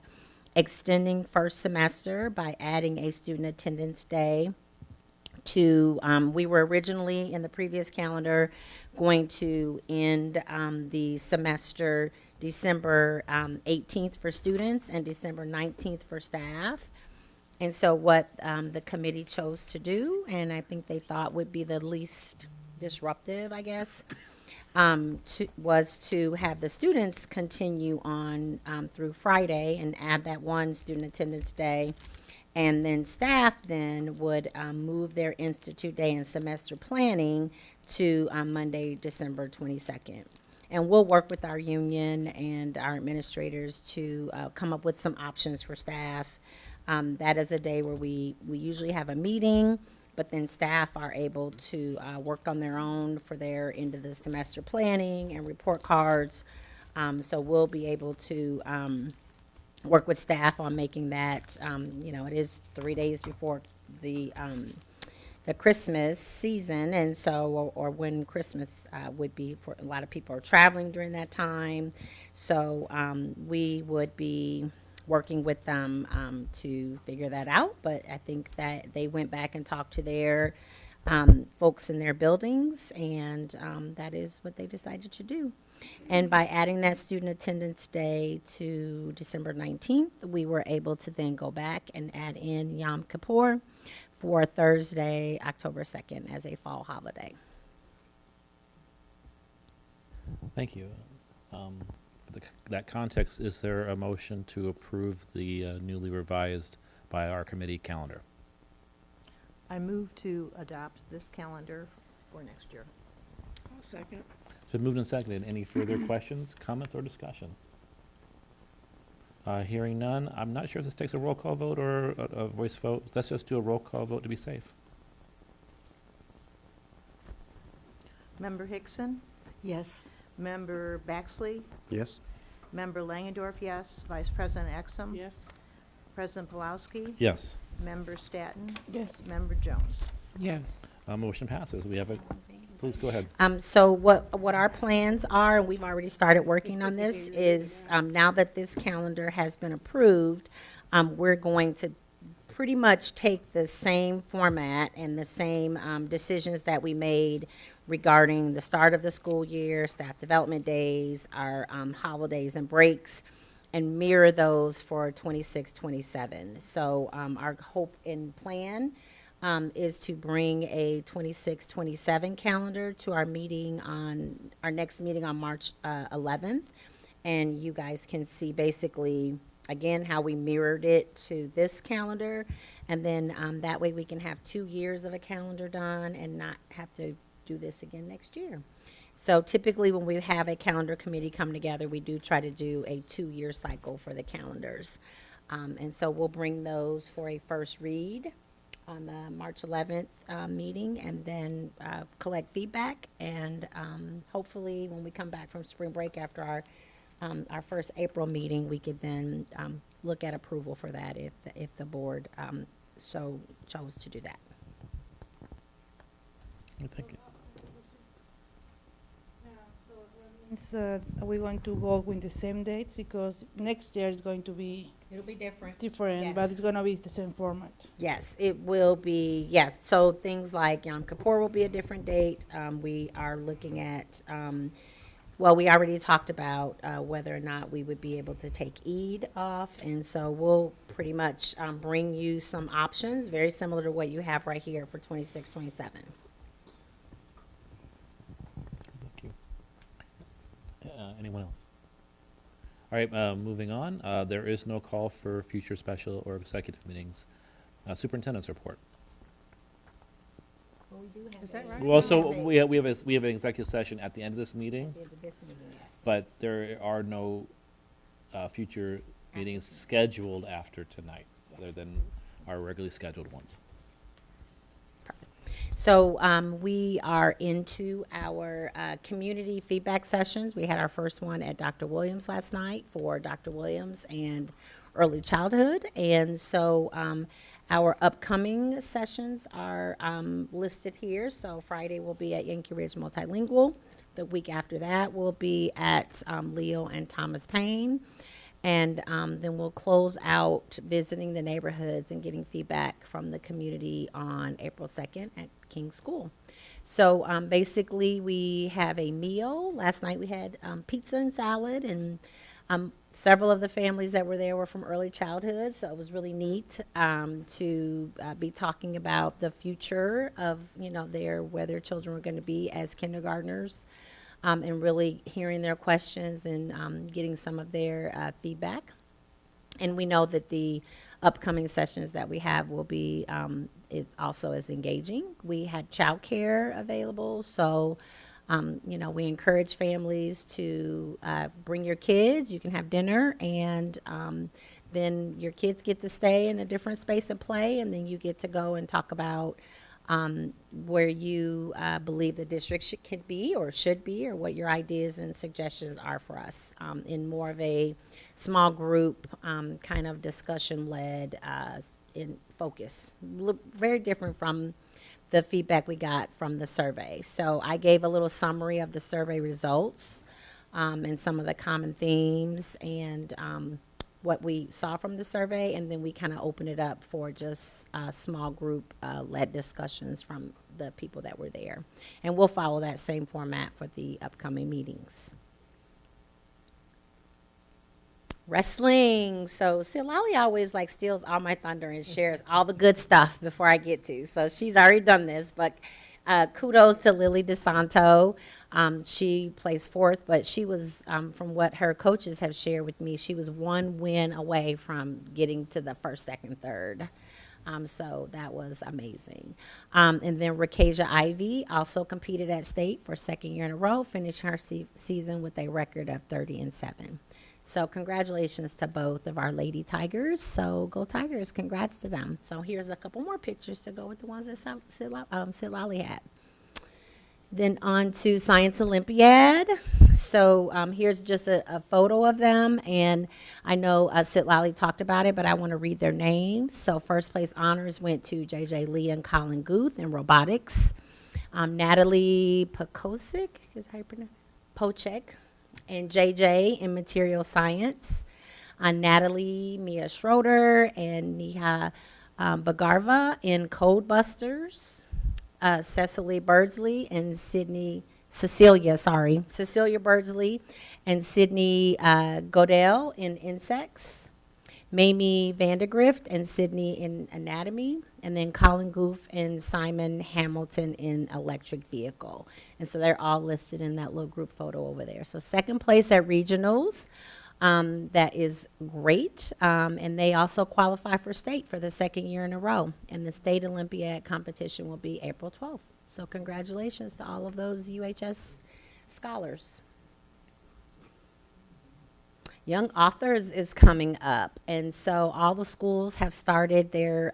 extending first semester by adding a student attendance day to, we were originally in the previous calendar going to end the semester December 18th for students and December 19th for staff. And so what the committee chose to do, and I think they thought would be the least disruptive, I guess, was to have the students continue on through Friday and add that one student attendance day. And then staff then would move their institute day and semester planning to Monday, December 22nd. And we'll work with our union and our administrators to come up with some options for staff. That is a day where we usually have a meeting, but then staff are able to work on their own for their end of the semester planning and report cards. So we'll be able to work with staff on making that, it is 3 days before the Christmas season, and so, or when Christmas would be, for a lot of people are traveling during that time. So we would be working with them to figure that out, but I think that they went back and talked to their folks in their buildings, and that is what they decided to do. And by adding that student attendance day to December 19th, we were able to then go back and add in Yom Kippur for Thursday, October 2nd as a fall holiday. Thank you. For that context, is there a motion to approve the newly revised by our committee calendar? I move to adopt this calendar for next year. I'll second. It's been moved and seconded. Any further questions, comments, or discussion? Hearing none, I'm not sure if this takes a roll call vote or a voice vote. Let's just do a roll call vote to be safe. Member Hickson? Yes. Member Baxley? Yes? Member Langendorf, yes. Vice President Exum? Yes. President Pulowski? Yes. Member Staton? Yes. Member Jones? Yes. Motion passes. We have a, please go ahead. So what our plans are, and we've already started working on this, is now that this calendar has been approved, we're going to pretty much take the same format and the same decisions that we made regarding the start of the school year, staff development days, our holidays and breaks, and mirror those for 26-27. So our hope and plan is to bring a 26-27 calendar to our meeting on, our next meeting on March 11th. And you guys can see basically, again, how we mirrored it to this calendar. And then that way we can have 2 years of a calendar done and not have to do this again next year. So typically when we have a calendar committee come together, we do try to do a 2-year cycle for the calendars. And so we'll bring those for a first read on the March 11th meeting, and then collect feedback. And hopefully, when we come back from spring break after our first April meeting, we could then look at approval for that if the board so chose to do that. Thank you. Are we going to go with the same dates? Because next year is going to be It'll be different. different, but Yes. it's going to be the same format. Yes, it will be, yes. So things like Yom Kippur will be a different date. We are looking at, well, we already talked about whether or not we would be able to take Eid off. And so we'll pretty much bring you some options, very similar to what you have right here for 26, 27. Thank you. Anyone else? All right, moving on. There is no call for future special or executive meetings. Superintendent's report. Well, we do have Is that a- right? Well, so have a- we have an executive session at the end of this meeting, this meeting, yes. but there are no future meetings scheduled after tonight, other than our regularly scheduled ones. So we are into our community feedback sessions. We had our first one at Dr. Williams last night for Dr. Williams and early childhood. And so our upcoming sessions are listed here. So Friday will be at Yankee Ridge Multilingual. The week after that will be at Leo and Thomas Paine. And then we'll close out visiting the neighborhoods and getting feedback from the community on April 2nd at King School. So basically, we have a meal. Last night we had pizza and salad, and several of the families that were there were from early childhood. So it was really neat to be talking about the future of, where their children were going to be as kindergartners. And really hearing their questions and getting some of their feedback. And we know that the upcoming sessions that we have will be also as engaging. We had childcare available, so we encourage families to bring your kids. You can have dinner, and then your kids get to stay in a different space and play, and then you get to go and talk about where you believe the district could be or should be, or what your ideas and suggestions are for us in more of a small group kind of discussion-led in focus. Very different from the feedback we got from the survey. So I gave a little summary of the survey results and some of the common themes and what we saw from the survey, and then we kind of open it up for just small group led discussions from the people that were there. And we'll follow that same format for the upcoming meetings. Wrestling. So Silali always steals all my thunder and shares all the good stuff before I get to. So she's already done this, but kudos to Lily DeSanto. She placed fourth, but she was, from what her coaches have shared with me, she was one win away from getting to the first, second, third. So that was amazing. And then Rakasia Ivy also competed at state for second year in a row, finished her season with a record of 30-7. So congratulations to both of our Lady Tigers. So go Tigers, congrats to them. So here's a couple more pictures to go with the ones that Silali had. Then on to Science Olympiad. So here's just a photo of them. And I know Silali talked about it, but I want to read their names. So first place honors went to JJ Lee and Colin Guth in robotics. Natalie Pokosik, is how you pronounce it? Pochek, and JJ in material science. Natalie Mia Schroeder and Neha Bagarva in Code Busters. Cecilia Birdsley and Cecilia Birdsley and Sydney Godell in insects. Mamie Vandergrift and Sydney in anatomy, and then Colin Goof and Simon Hamilton in electric vehicle. And so they're all listed in that little group photo over there. So second place at regionals, that is great. And they also qualify for state for the second year in a row. And the state Olympiad competition will be April 12th. So congratulations to all of those UHS scholars. Young Authors is coming up, and so all the schools have started their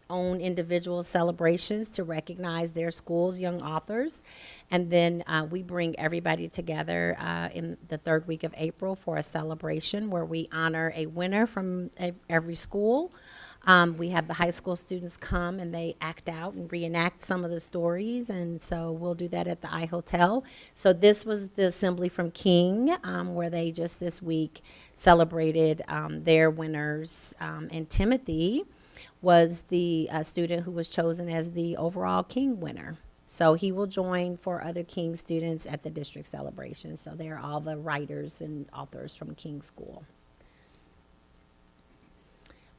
own individual celebrations to recognize their schools' young authors, and then we bring everybody together in the third week of April for a celebration where we honor a winner from every school. We have the high school students come and they act out and reenact some of the stories, and so we'll do that at the iHotel. So this was the assembly from King, where they just this week celebrated their winners, and Timothy was the student who was chosen as the overall King winner. So he will join for other King students at the district celebration. So they're all the writers and authors from King School.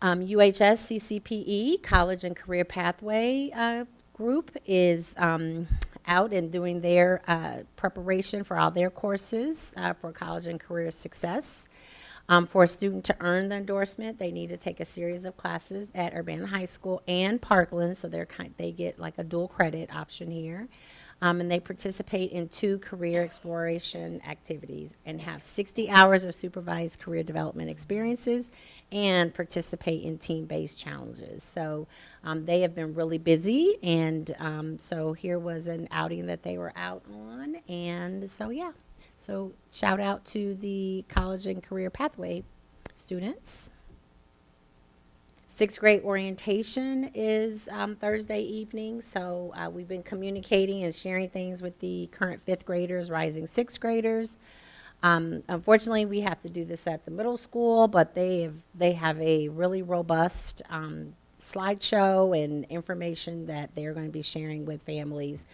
UHS CCPE, College and Career Pathway group, is out and doing their preparation for all their courses for college and career success. For a student to earn the endorsement, they need to take a series of classes at Urbana High School and Parkland, so they get like a dual credit option here. And they participate in 2 career exploration activities and have 60 hours of supervised career development experiences and participate in team-based challenges. So they have been really busy, and so here was an outing that they were out on, and so yeah. So shout out to the College and Career Pathway students. 6th grade orientation is Thursday evening, so we've been communicating and sharing things with the current 5th graders, rising 6th graders. Unfortunately, we have to do this at the middle school, but they have a really robust slideshow and information that they're going to be sharing with families.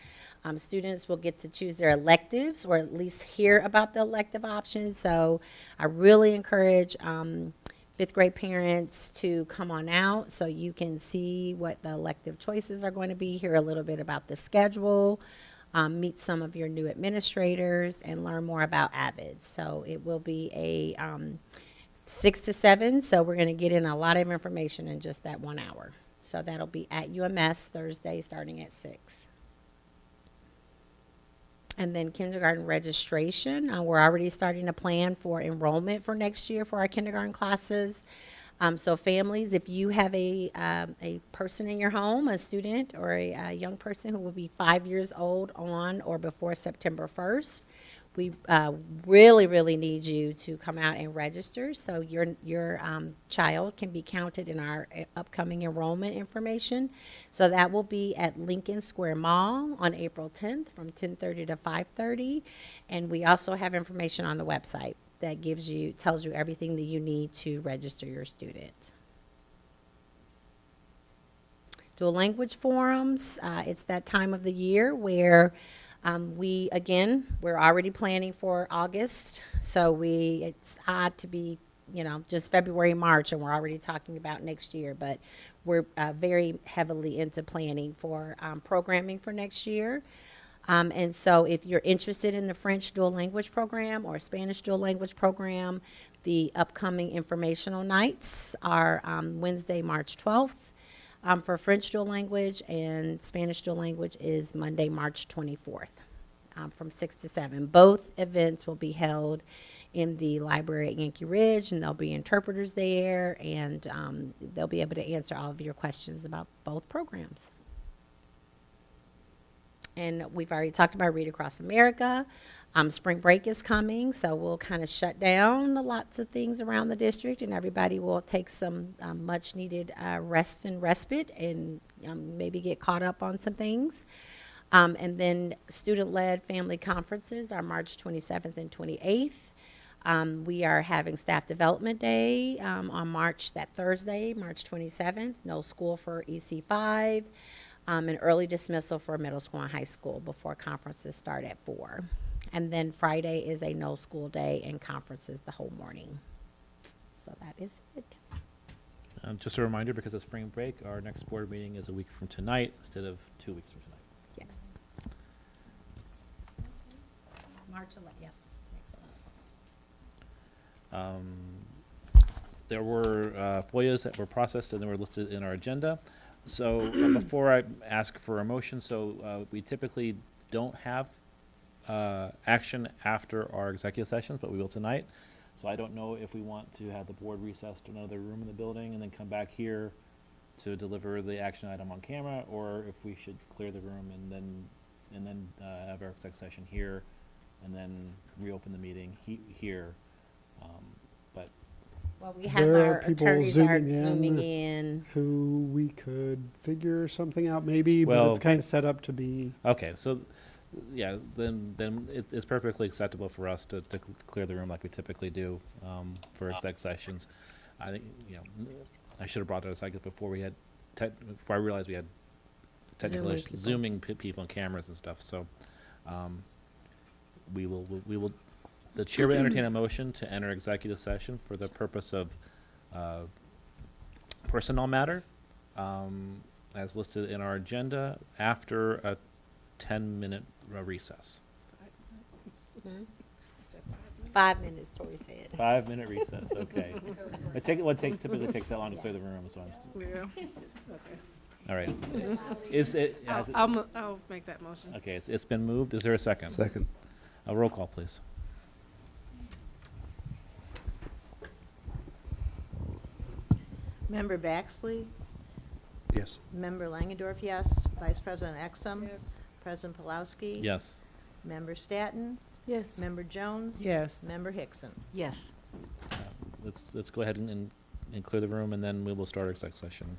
Students will get to choose their electives or at least hear about the elective options. So I really encourage 5th grade parents to come on out so you can see what the elective choices are going to be, hear a little bit about the schedule, meet some of your new administrators, and learn more about AVID. So it will be a 6 to 7, so we're going to get in a lot of information in just that 1 hour. So that'll be at UMS Thursday starting at 6. And then kindergarten registration. We're already starting to plan for enrollment for next year for our kindergarten classes. So families, if you have a person in your home, a student or a young person who will be 5 years old on or before September 1st, we really, really need you to come out and register so your child can be counted in our upcoming enrollment information. So that will be at Lincoln Square Mall on April 10th from 10:30 to 5:30. And we also have information on the website that tells you everything that you need to register your student. Dual language forums, it's that time of the year where we're already planning for August, so it's odd to be, just February, March, and we're already talking about next year, but we're very heavily into planning for programming for next year. And so if you're interested in the French dual language program or Spanish dual language program, the upcoming informational nights are Wednesday, March 12th. For French dual language, and Spanish dual language is Monday, March 24th, from 6 to 7. Both events will be held in the library at Yankee Ridge, and there'll be interpreters there, and they'll be able to answer all of your questions about both programs. And we've already talked about Read Across America. Spring break is coming, so we'll kind of shut down lots of things around the district, and everybody will take some much-needed rest and respite and maybe get caught up on some things. And then student-led family conferences are March 27th and 28th. We are having Staff Development Day on that Thursday, March 27th. No school for EC5. An early dismissal for middle school and high school before conferences start at 4. And then Friday is a no school day and conferences the whole morning. So that is it. Just a reminder, because of spring break, our next board meeting is a week from tonight instead of 2 weeks from tonight. Yes. March 11th, yeah. There were FOIAs that were processed and they were listed in our agenda. So before I ask for a motion, we typically don't have action after our executive sessions, but we will tonight. So I don't know if we want to have the board recess to another room in the building and then come back here to deliver the action item on camera, or if we should clear the room and then have our exec session here, and then reopen the meeting here. But Well, we have There are our people attorneys are zooming in. zooming in. Who we could figure something out maybe, but Well- it's kind of set up to be. okay, so yeah, then it's perfectly acceptable for us to clear the room like we typically do for exec sessions. I think, you know, I should have brought those, I guess, before we had before I realized we had technical Zooming issues, people. zooming people and cameras and stuff. So we will the chair will entertain a motion to enter executive session for the purpose of personnel matter, as listed in our agenda, after a 10-minute recess. Hmm? 5 minutes, Tori said. 5-minute recess, okay. Typically takes that long to clear the room, so I'm, Yeah. Okay. all right. Is it, has it- I'll make that motion. okay, it's been moved, is there a second? Second. A roll call, please. Member Baxley, Yes. Member Langendorf, yes. Vice President Exum, Yes. President Pulowski. Yes. Member Staton, Yes. Member Jones. Yes. Member Hickson. Yes. Let's go ahead and clear the room, and then we will start our exec session.